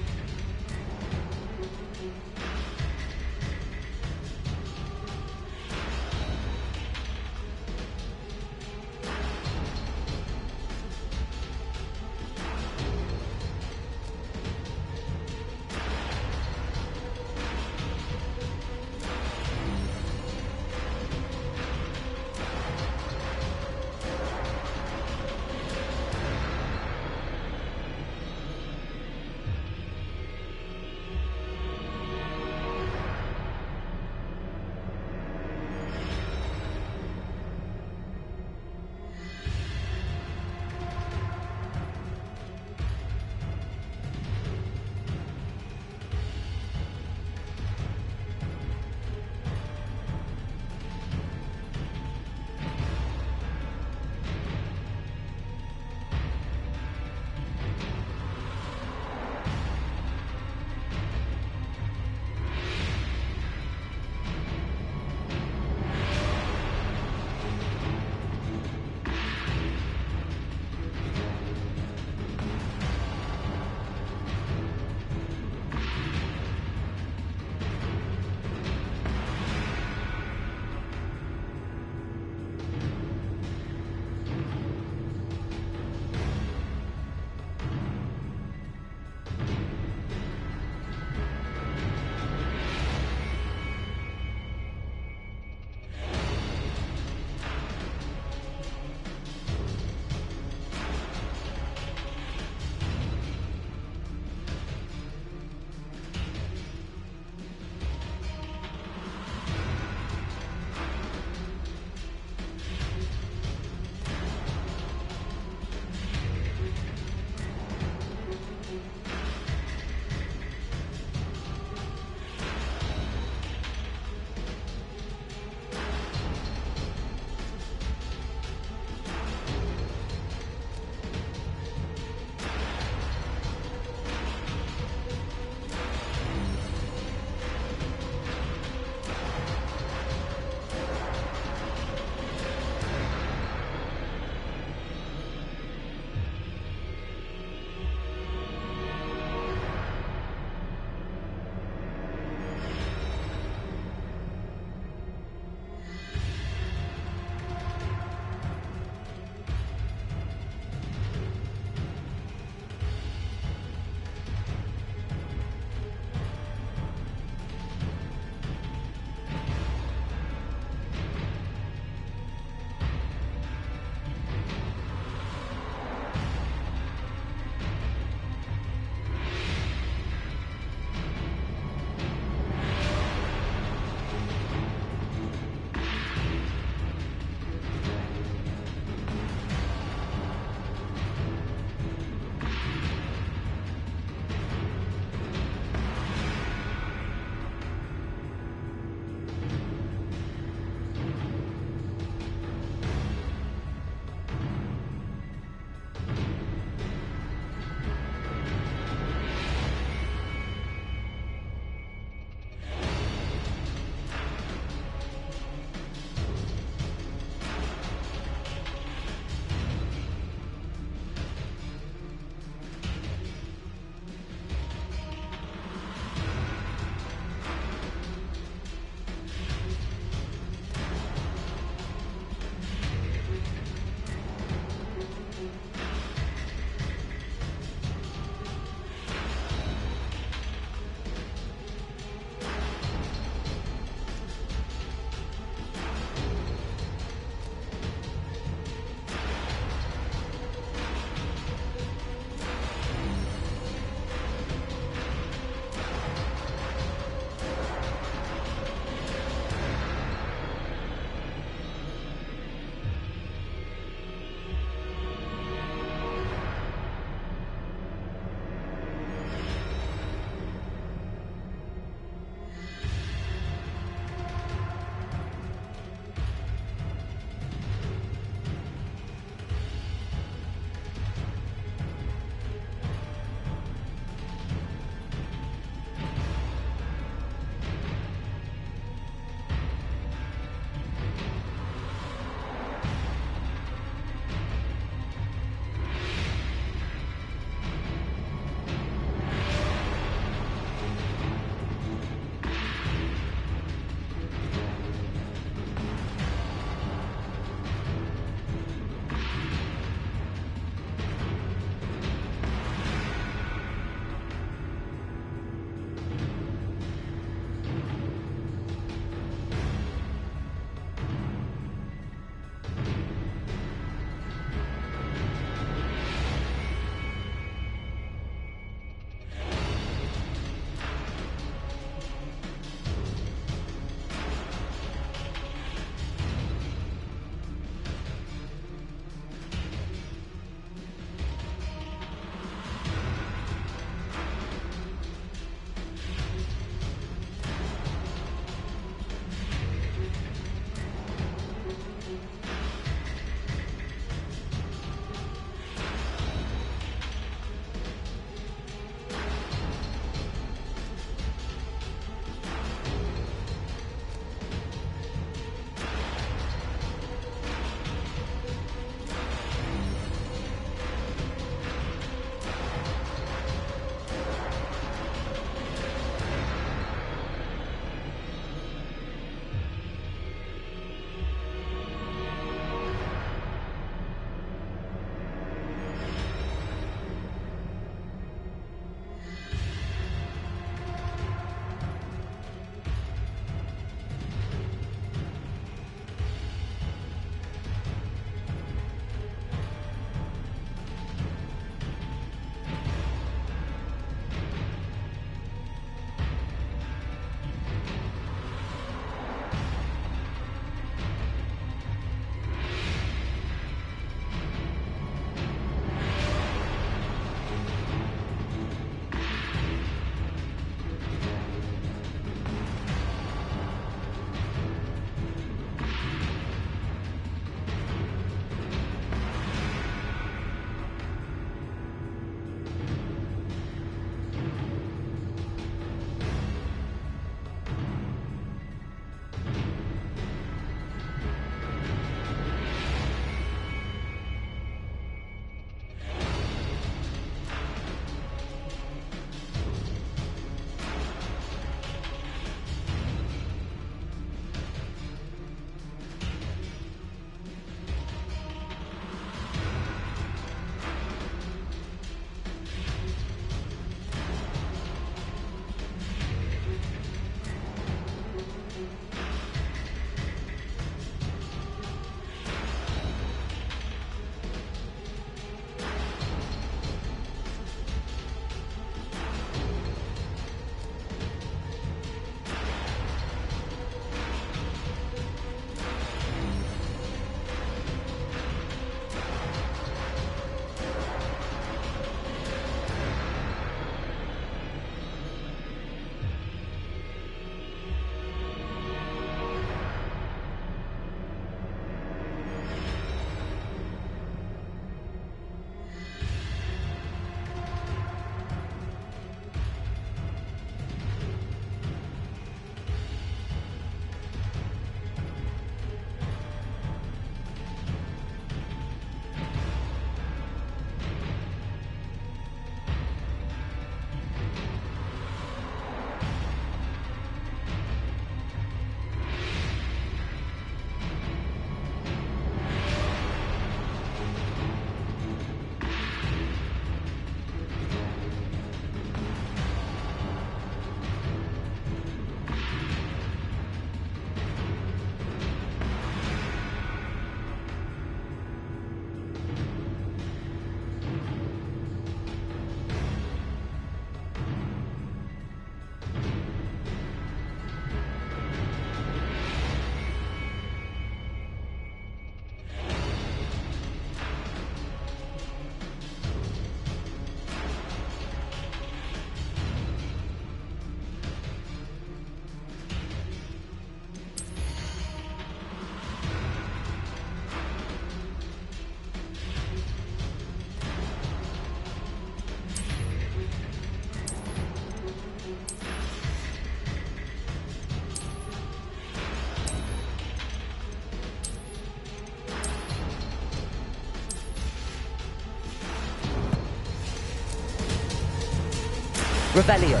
Revelio.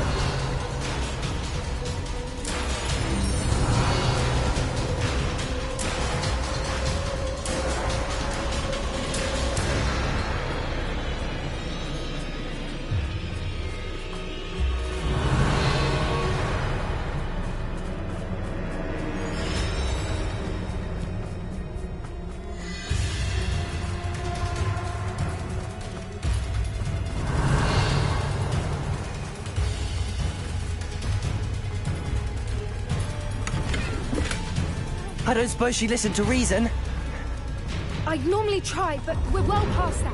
I don't suppose she listened to reason. I'd normally try, but we're well past that.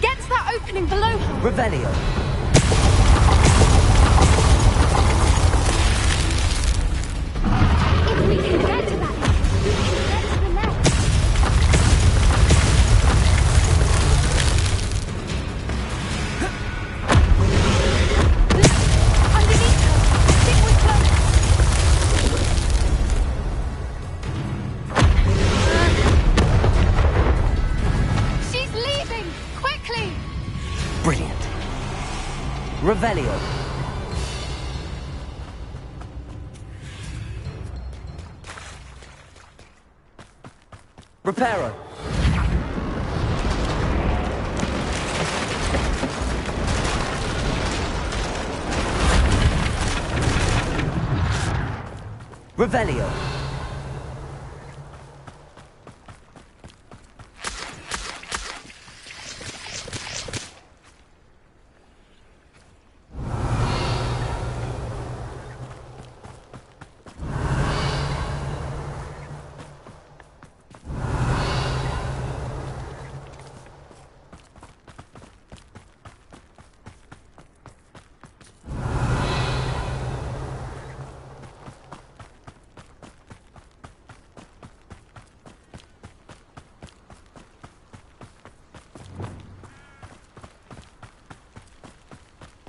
Get to that opening below her. Revelio. If we can get to that, we can get to the next. Underneath her. I think we're close. She's leaving! Quickly! Brilliant. Revelio. Reparo. Revelio.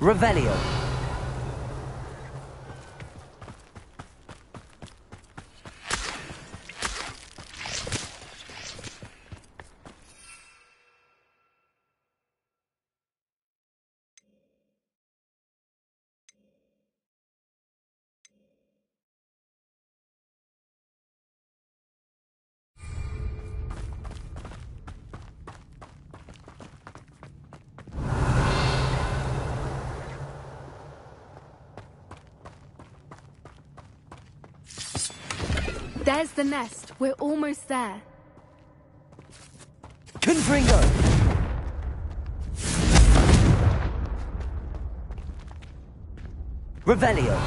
Revelio. There's the nest. We're almost there. Confringo. Revelio.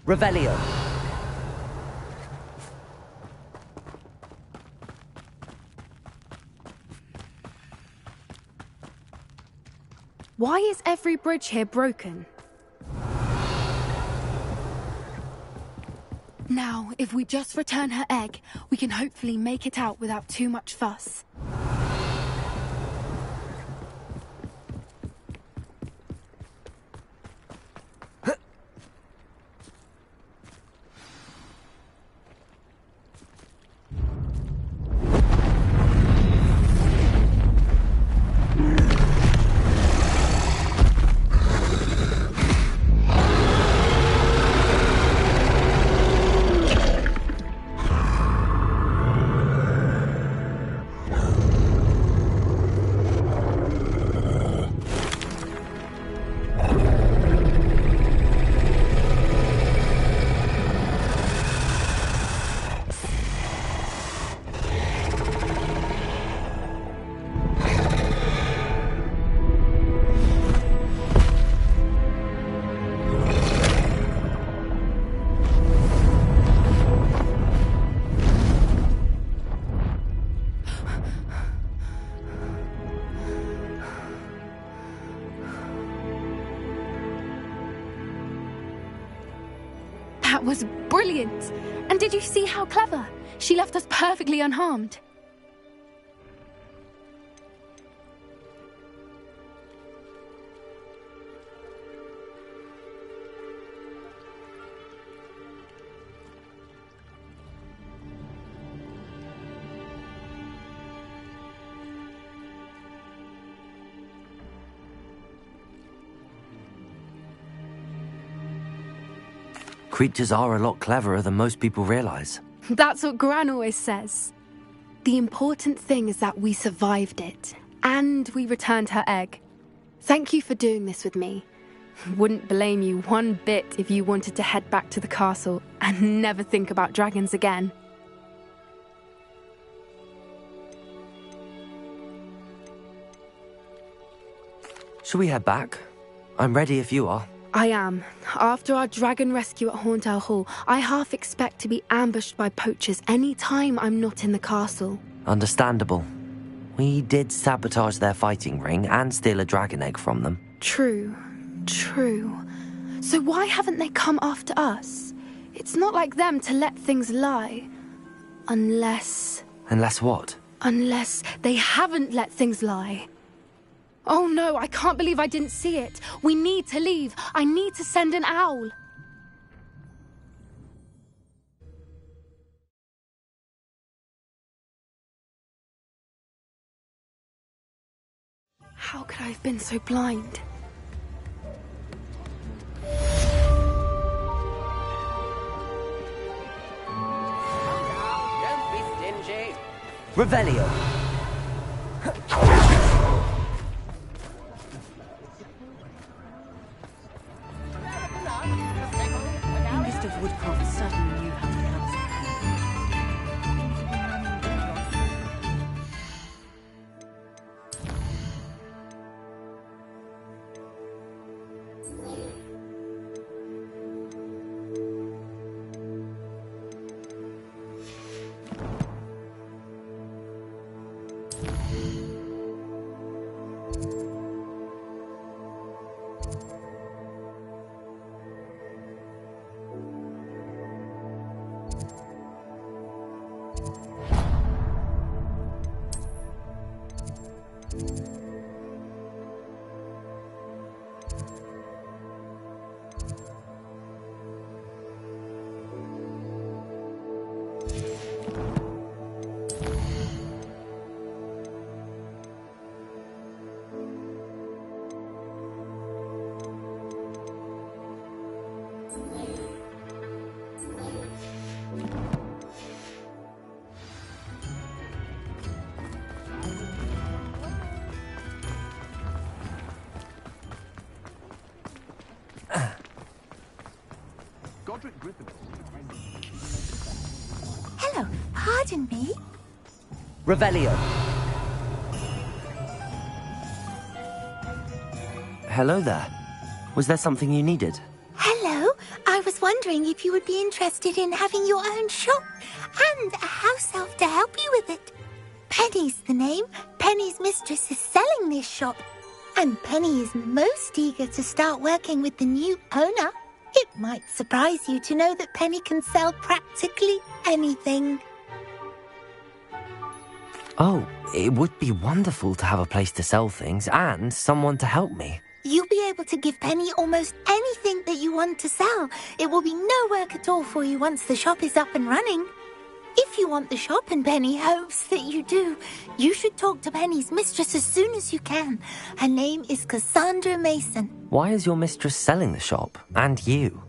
Revelio. Why is every bridge here broken? Now, if we just return her egg, we can hopefully make it out without too much fuss. That was brilliant! And did you see how clever? She left us perfectly unharmed. Creatures are a lot cleverer than most people realize. That's what Gran always says. The important thing is that we survived it, and we returned her egg. Thank you for doing this with me. Wouldn't blame you one bit if you wanted to head back to the castle and never think about dragons again. Shall we head back? I'm ready if you are. I am. After our dragon rescue at Horntail Hall, I half expect to be ambushed by poachers any time I'm not in the castle. Understandable. We did sabotage their fighting ring and steal a dragon egg from them. True. So why haven't they come after us? It's not like them to let things lie. Unless what? Unless they haven't let things lie. Oh no, I can't believe I didn't see it. We need to leave. I need to send an owl. How could I have been so blind? Don't be stingy. Revelio! Youngest of Woodcroft certainly knew how to counsel. Hello, pardon me. Revelio! Hello there. Was there something you needed? Hello, I was wondering if you would be interested in having your own shop and a house elf to help you with it. Penny's the name. Penny's mistress is selling this shop, and Penny is most eager to start working with the new owner. It might surprise you to know that Penny can sell practically anything. Oh, it would be wonderful to have a place to sell things and someone to help me. You'll be able to give Penny almost anything that you want to sell. It will be no work at all for you once the shop is up and running. If you want the shop, and Penny hopes that you do, you should talk to Penny's mistress as soon as you can. Her name is Cassandra Mason. Why is your mistress selling the shop? And you?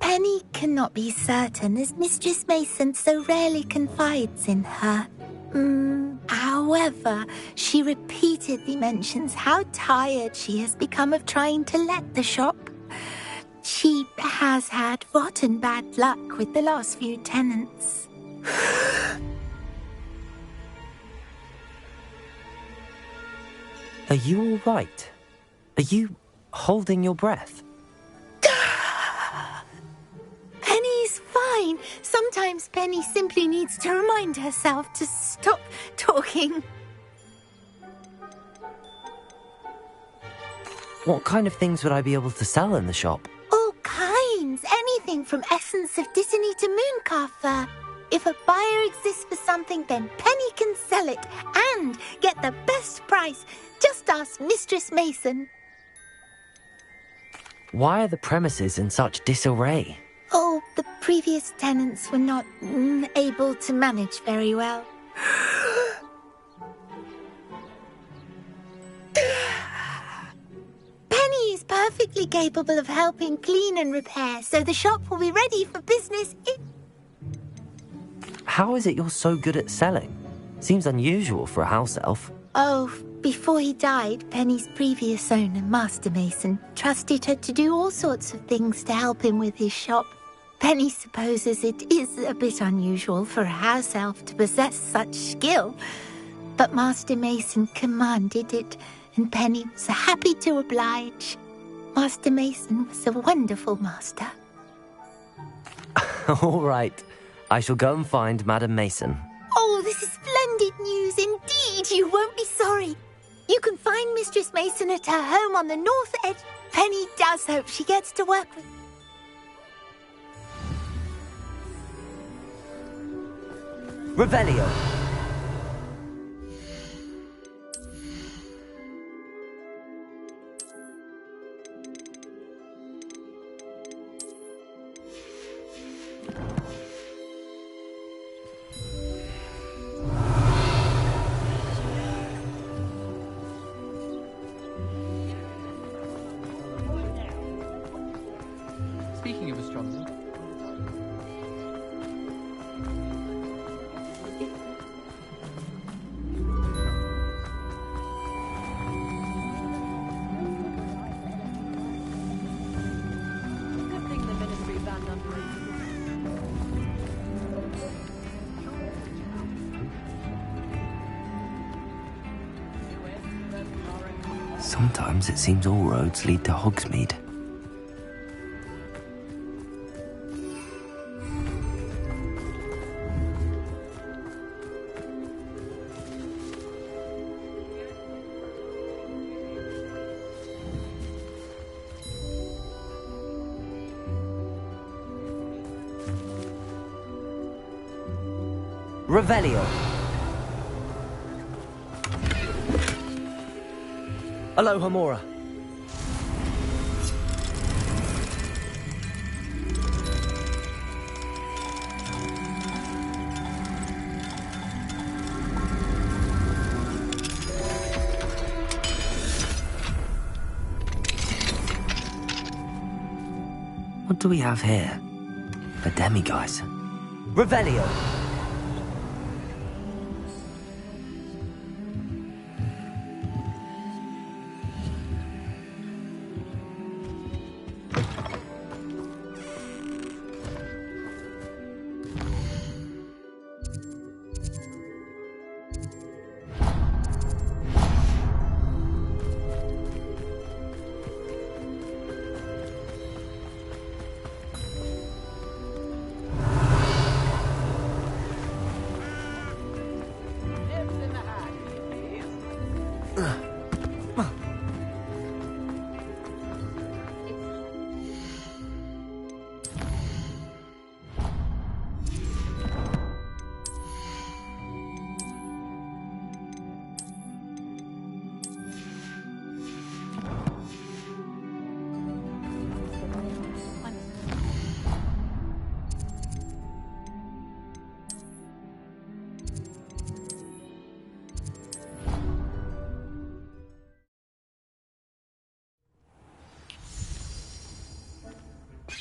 Penny cannot be certain, as Mistress Mason so rarely confides in her. However, she repeatedly mentions how tired she has become of trying to let the shop. She has had rotten bad luck with the last few tenants. Are you all right? Are you holding your breath? Penny's fine. Sometimes Penny simply needs to remind herself to stop talking. What kind of things would I be able to sell in the shop? All kinds. Anything everything from essence of Disney to mooncalf fur. If a buyer exists for something, then Penny can sell it and get the best price. Just ask Mistress Mason. Why are the premises in such disarray? Oh, the previous tenants were not able to manage very well. Penny is perfectly capable of helping clean and repair, so the shop will be ready for business How is it you're so good at selling? Seems unusual for a house elf. Oh, before he died, Penny's previous owner, Master Mason, trusted her to do all sorts of things to help him with his shop. Penny supposes it is a bit unusual for a house elf to possess such skill, but Master Mason commanded it, and Penny was happy to oblige. Master Mason was a wonderful master. All right. I shall go and find Madam Mason. Oh, this is splendid news indeed. You won't be sorry. You can find Mistress Mason at her home on the north edge. Penny does hope she gets to work with... Revelio. Speaking of astronomy, Good thing the ministry banned Sometimes it seems all roads lead to Hogsmeade. Revelio. Aloha Mora. What do we have here? A demiguise. Revelio.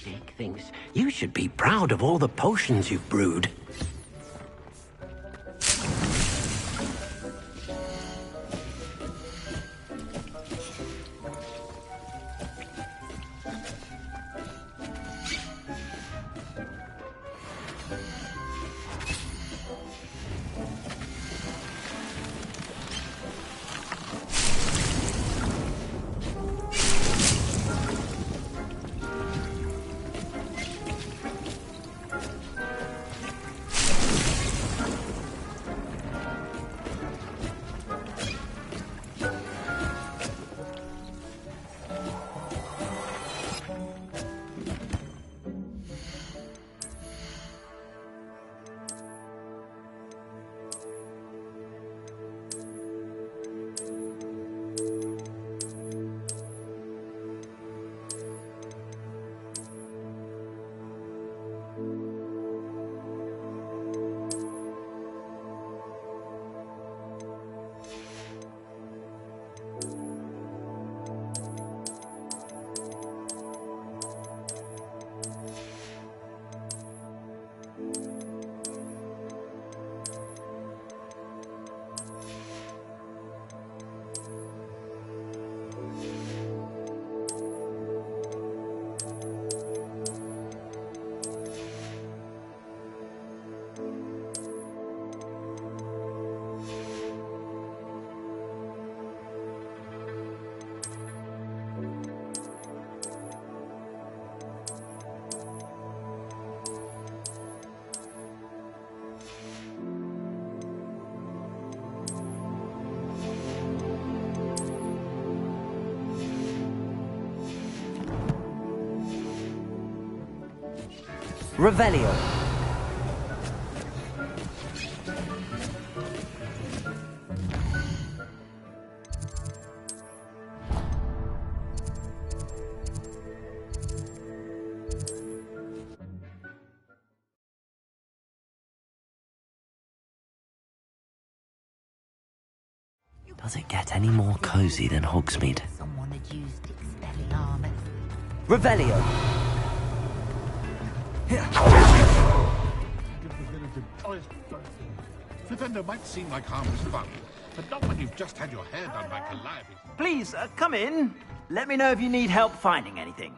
Big things. You should be proud of all the potions you've brewed. Revelio. Does it get any more cozy than Hogsmeade? Someone had used Expelliarmus. Revelio. Defender might seem like harmless fun, but not when you've just had your hair done by Calliope. Please, come in. Let me know if you need help finding anything.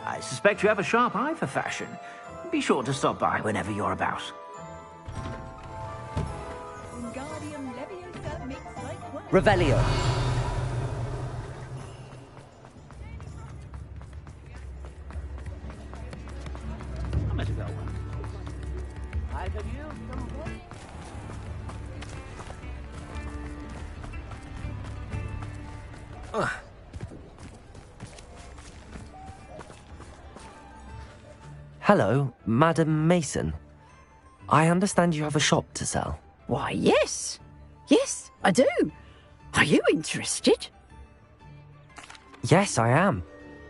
I suspect you have a sharp eye for fashion. Be sure to stop by whenever you're about. Revelio. I'm meant to go. Either of you? Hello, Madam Mason. I understand you have a shop to sell. Why, yes. Yes, I do. Are you interested? Yes, I am.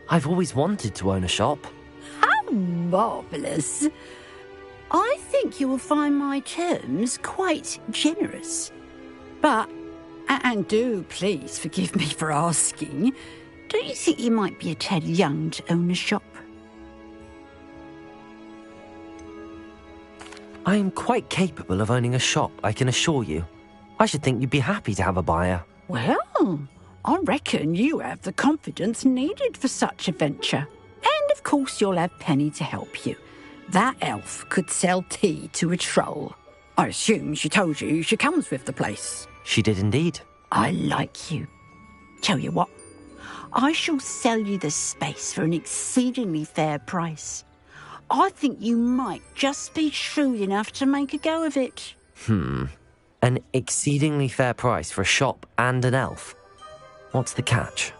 I've always wanted to own a shop. How marvellous. I think you will find my terms quite generous. But, and do please forgive me for asking, don't you think you might be a tad young to own a shop? I am quite capable of owning a shop, I can assure you. I should think you'd be happy to have a buyer. Well, I reckon you have the confidence needed for such a venture. And of course you'll have Penny to help you. That elf could sell tea to a troll. I assume she told you she comes with the place. She did indeed. I like you. Tell you what, I shall sell you the space for an exceedingly fair price. I think you might just be shrewd enough to make a go of it. An exceedingly fair price for a shop and an elf. What's the catch?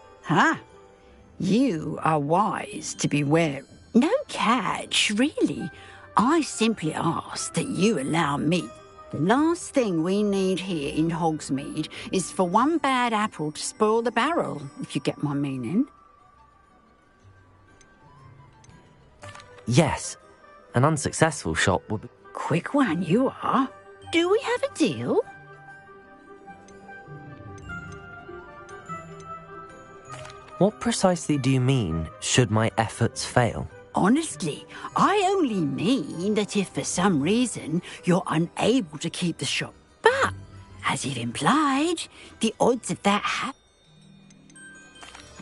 You are wise to be wary. No catch, really. I simply ask that you allow me. The last thing we need here in Hogsmeade is for one bad apple to spoil the barrel, if you get my meaning. Yes, an unsuccessful shop would be... Quick one you are. Do we have a deal? What precisely do you mean, should my efforts fail? Honestly, I only mean that if for some reason you're unable to keep the shop. But, as you've implied, the odds of that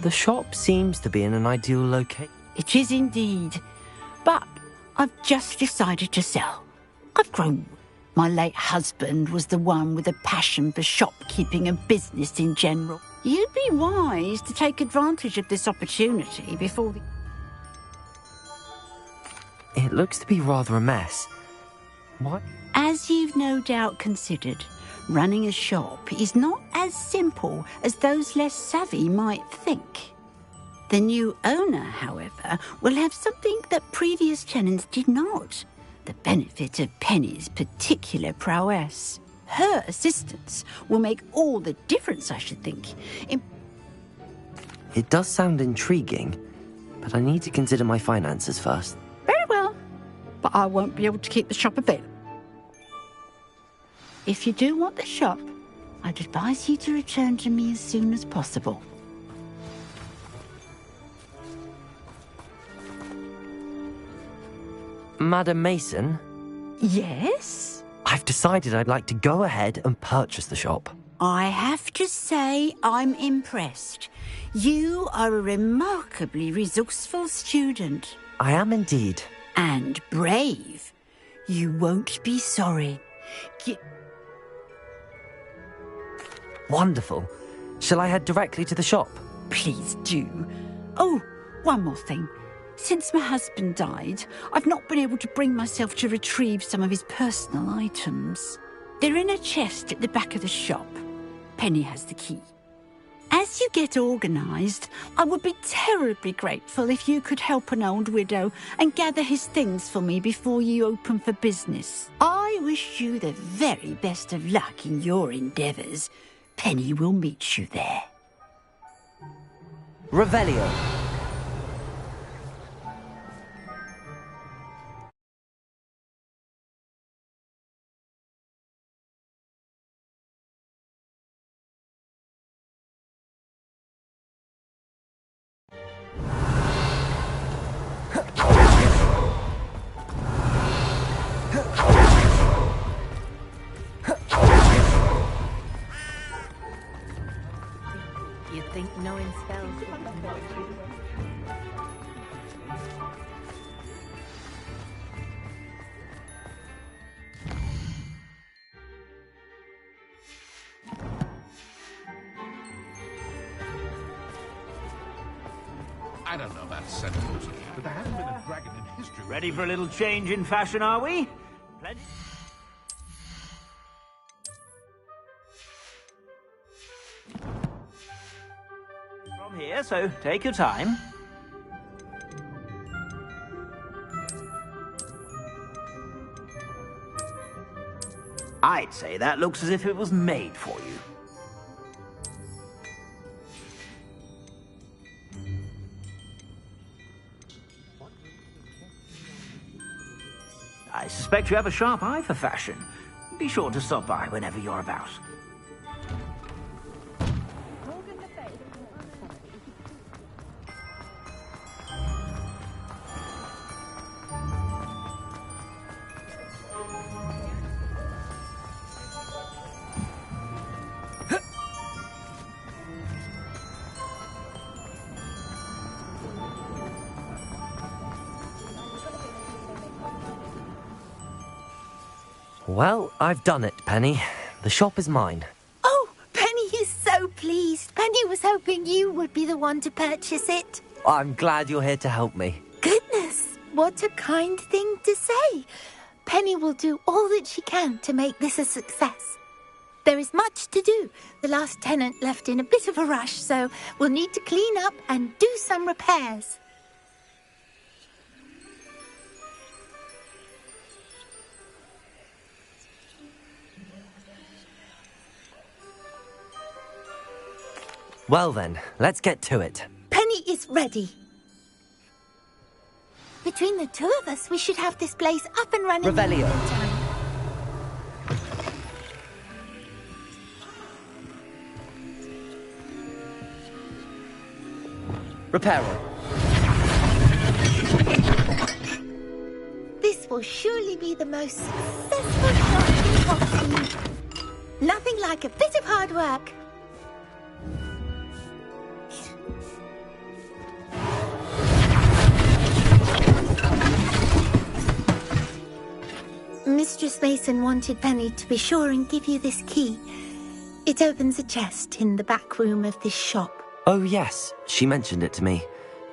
The shop seems to be in an ideal location. It is indeed. But I've just decided to sell. I've grown. My late husband was the one with a passion for shopkeeping and business in general. You'd be wise to take advantage of this opportunity before the... It looks to be rather a mess. What? As you've no doubt considered, running a shop is not as simple as those less savvy might think. The new owner, however, will have something that previous tenants did not. The benefit of Penny's particular prowess. Her assistance will make all the difference, I should think. It does sound intriguing, but I need to consider my finances first. Very well, but I won't be able to keep the shop available. If you do want the shop, I'd advise you to return to me as soon as possible. Madam Mason? Yes? I've decided I'd like to go ahead and purchase the shop. I have to say I'm impressed. You are a remarkably resourceful student. I am indeed. And brave. You won't be sorry. Wonderful. Shall I head directly to the shop? Please do. Oh, one more thing. Since my husband died, I've not been able to bring myself to retrieve some of his personal items. They're in a chest at the back of the shop. Penny has the key. As you get organised, I would be terribly grateful if you could help an old widow and gather his things for me before you open for business. I wish you the very best of luck in your endeavours. Penny will meet you there. Revelio. You'd think knowing spells would I don't know about sentinels, but there hasn't been a dragon in history. Ready for a little change in fashion, are we? Plenty. From here, so take your time. I'd say that looks as if it was made for you. I suspect you have a sharp eye for fashion. Be sure to stop by whenever you're about. Well, I've done it, Penny. The shop is mine. Oh, Penny is so pleased. Penny was hoping you would be the one to purchase it. I'm glad you're here to help me. Goodness, what a kind thing to say. Penny will do all that she can to make this a success. There is much to do. The last tenant left in a bit of a rush, so we'll need to clean up and do some repairs. Well then, let's get to it. Penny is ready. Between the two of us, we should have this place up and running Revelio. in no time. Reparo. This will surely be the most successful shop in Hogsmeade. Nothing like a bit of hard work. Mistress Mason wanted Penny to be sure and give you this key. It opens a chest in the back room of this shop. Oh yes, she mentioned it to me.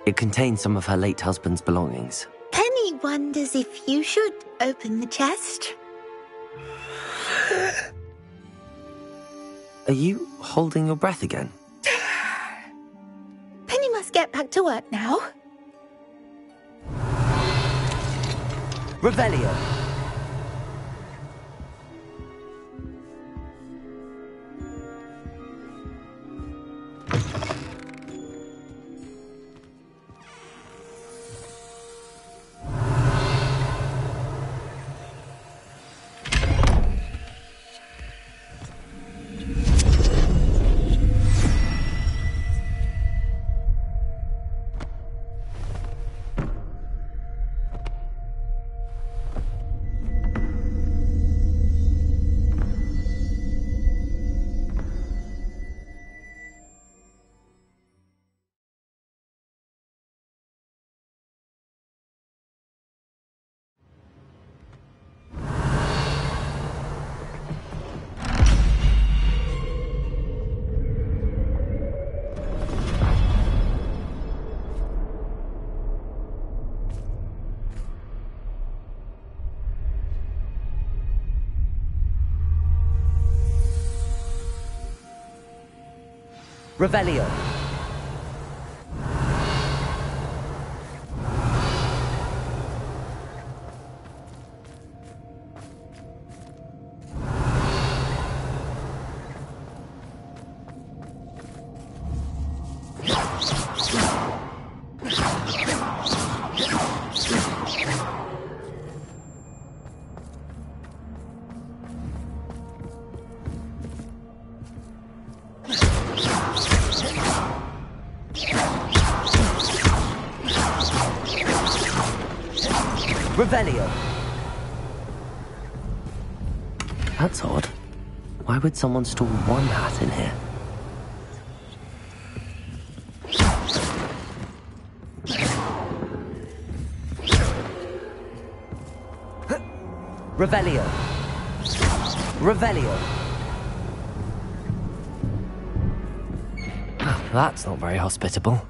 It contains some of her late husband's belongings. Penny wonders if you should open the chest. Are you holding your breath again? Penny must get back to work now. Revelio. Revelio. Revelio. That's odd. Why would someone store one hat in here? Revelio. Revelio. That's not very hospitable.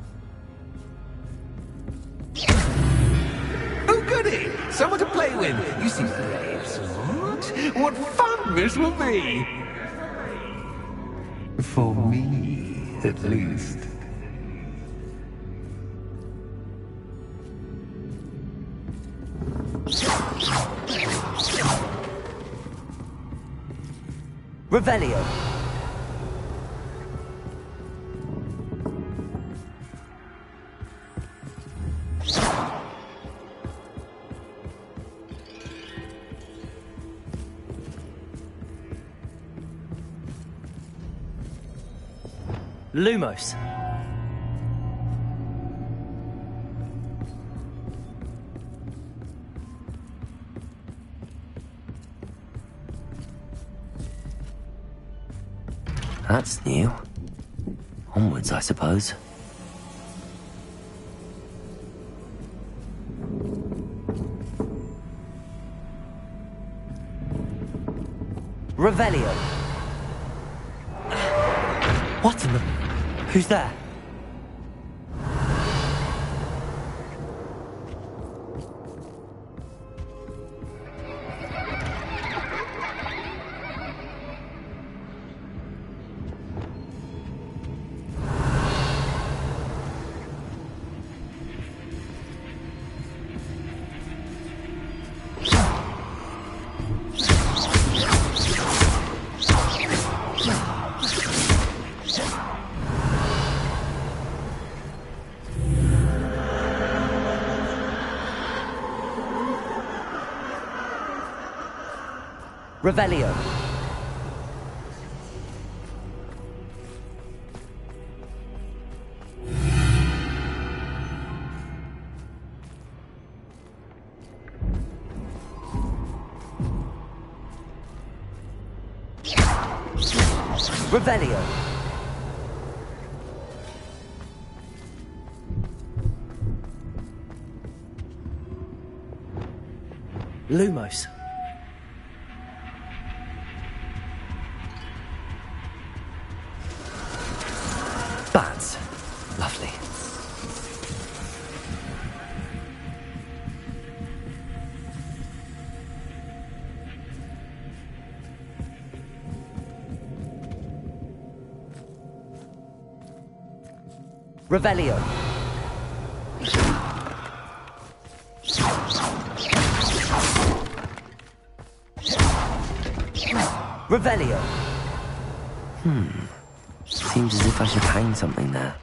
Someone to play with. You seem brave, smart. What fun this will be! For me, at least. Revelio. Lumos. That's new. Onwards, I suppose. Revelio. What in the... Who's there? Revelio. Revelio. Lumos. Bats. Lovely. Revelio. Revelio. Seems as if I should hang something there.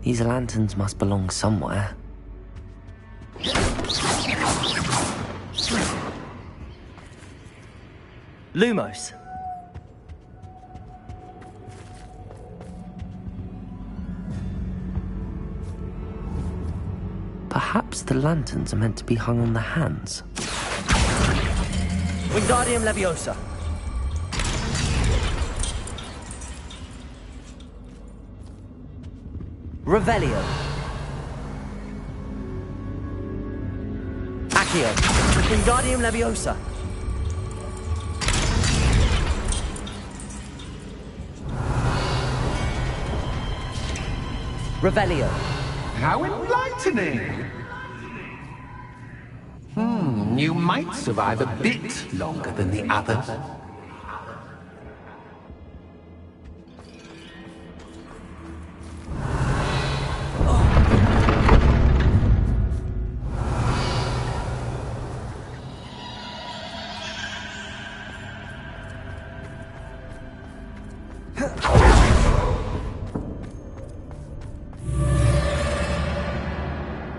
These lanterns must belong somewhere. Lumos. Perhaps the lanterns are meant to be hung on the hands. Wingardium Leviosa. Revelio. Accio. Wingardium Leviosa. Revelio. How enlightening! You might survive a bit longer than the others.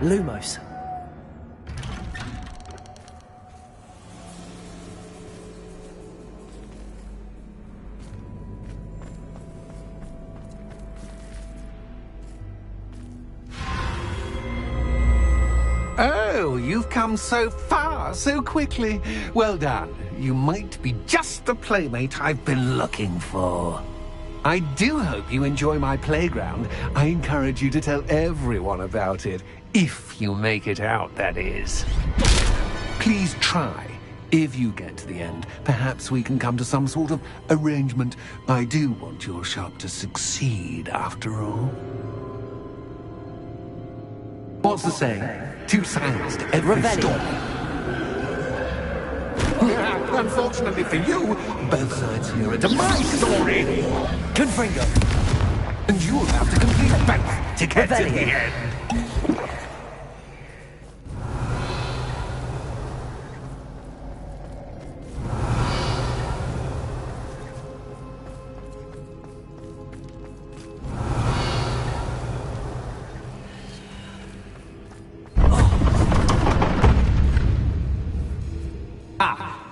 Lumos. Oh, you've come so far, so quickly. Well done. You might be just the playmate I've been looking for. I do hope you enjoy my playground. I encourage you to tell everyone about it. If you make it out, that is. Please try. If you get to the end, perhaps we can come to some sort of arrangement. I do want your shop to succeed, after all. What's the saying? Two sides to every story. Unfortunately for you, both sides here are to my story. Confringo. And you'll have to complete both to get to the end.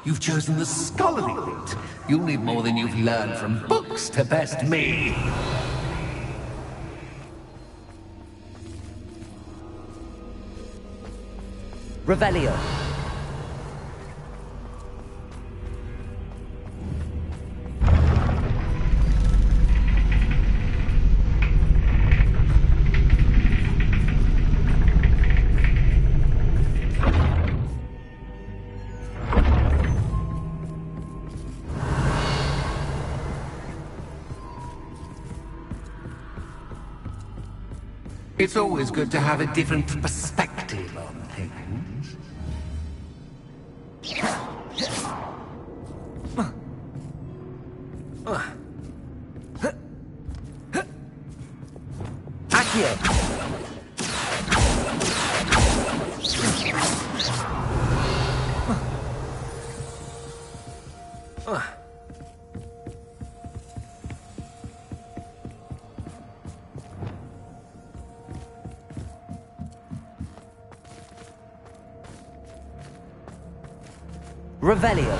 You've chosen the scholarly route. You'll need more than you've learned from books to best me. Revelio. It's always good to have a different perspective on things. Accio. Revelio.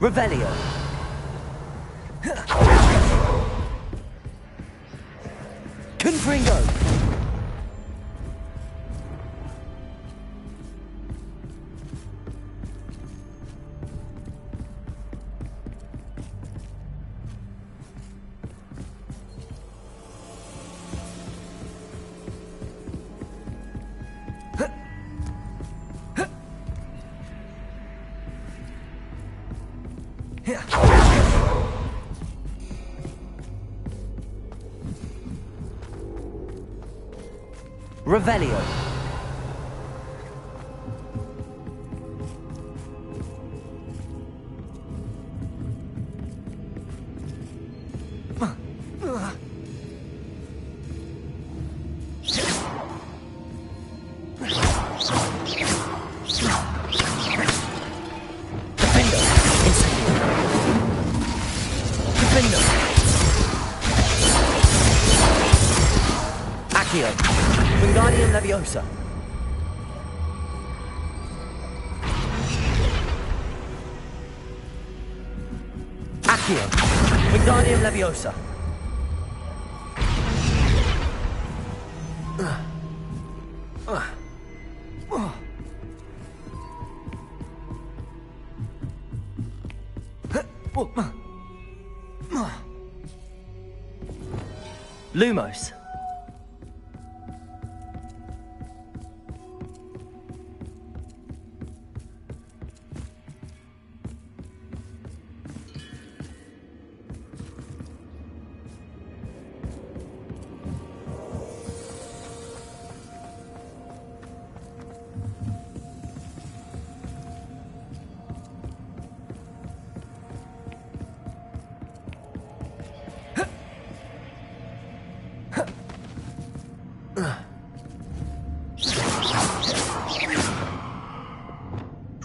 Revelio. Confringo. Revelio. Wingardium Leviosa. Accio. Wingardium Leviosa. Lumos.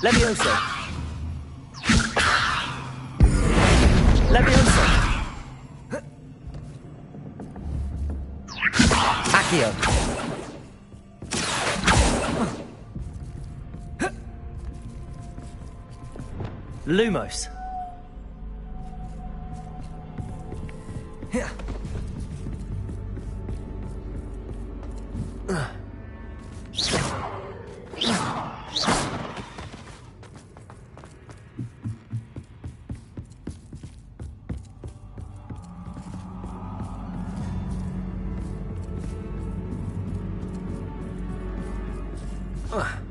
Leviosa. Leviosa. Accio. Lumos. Ugh.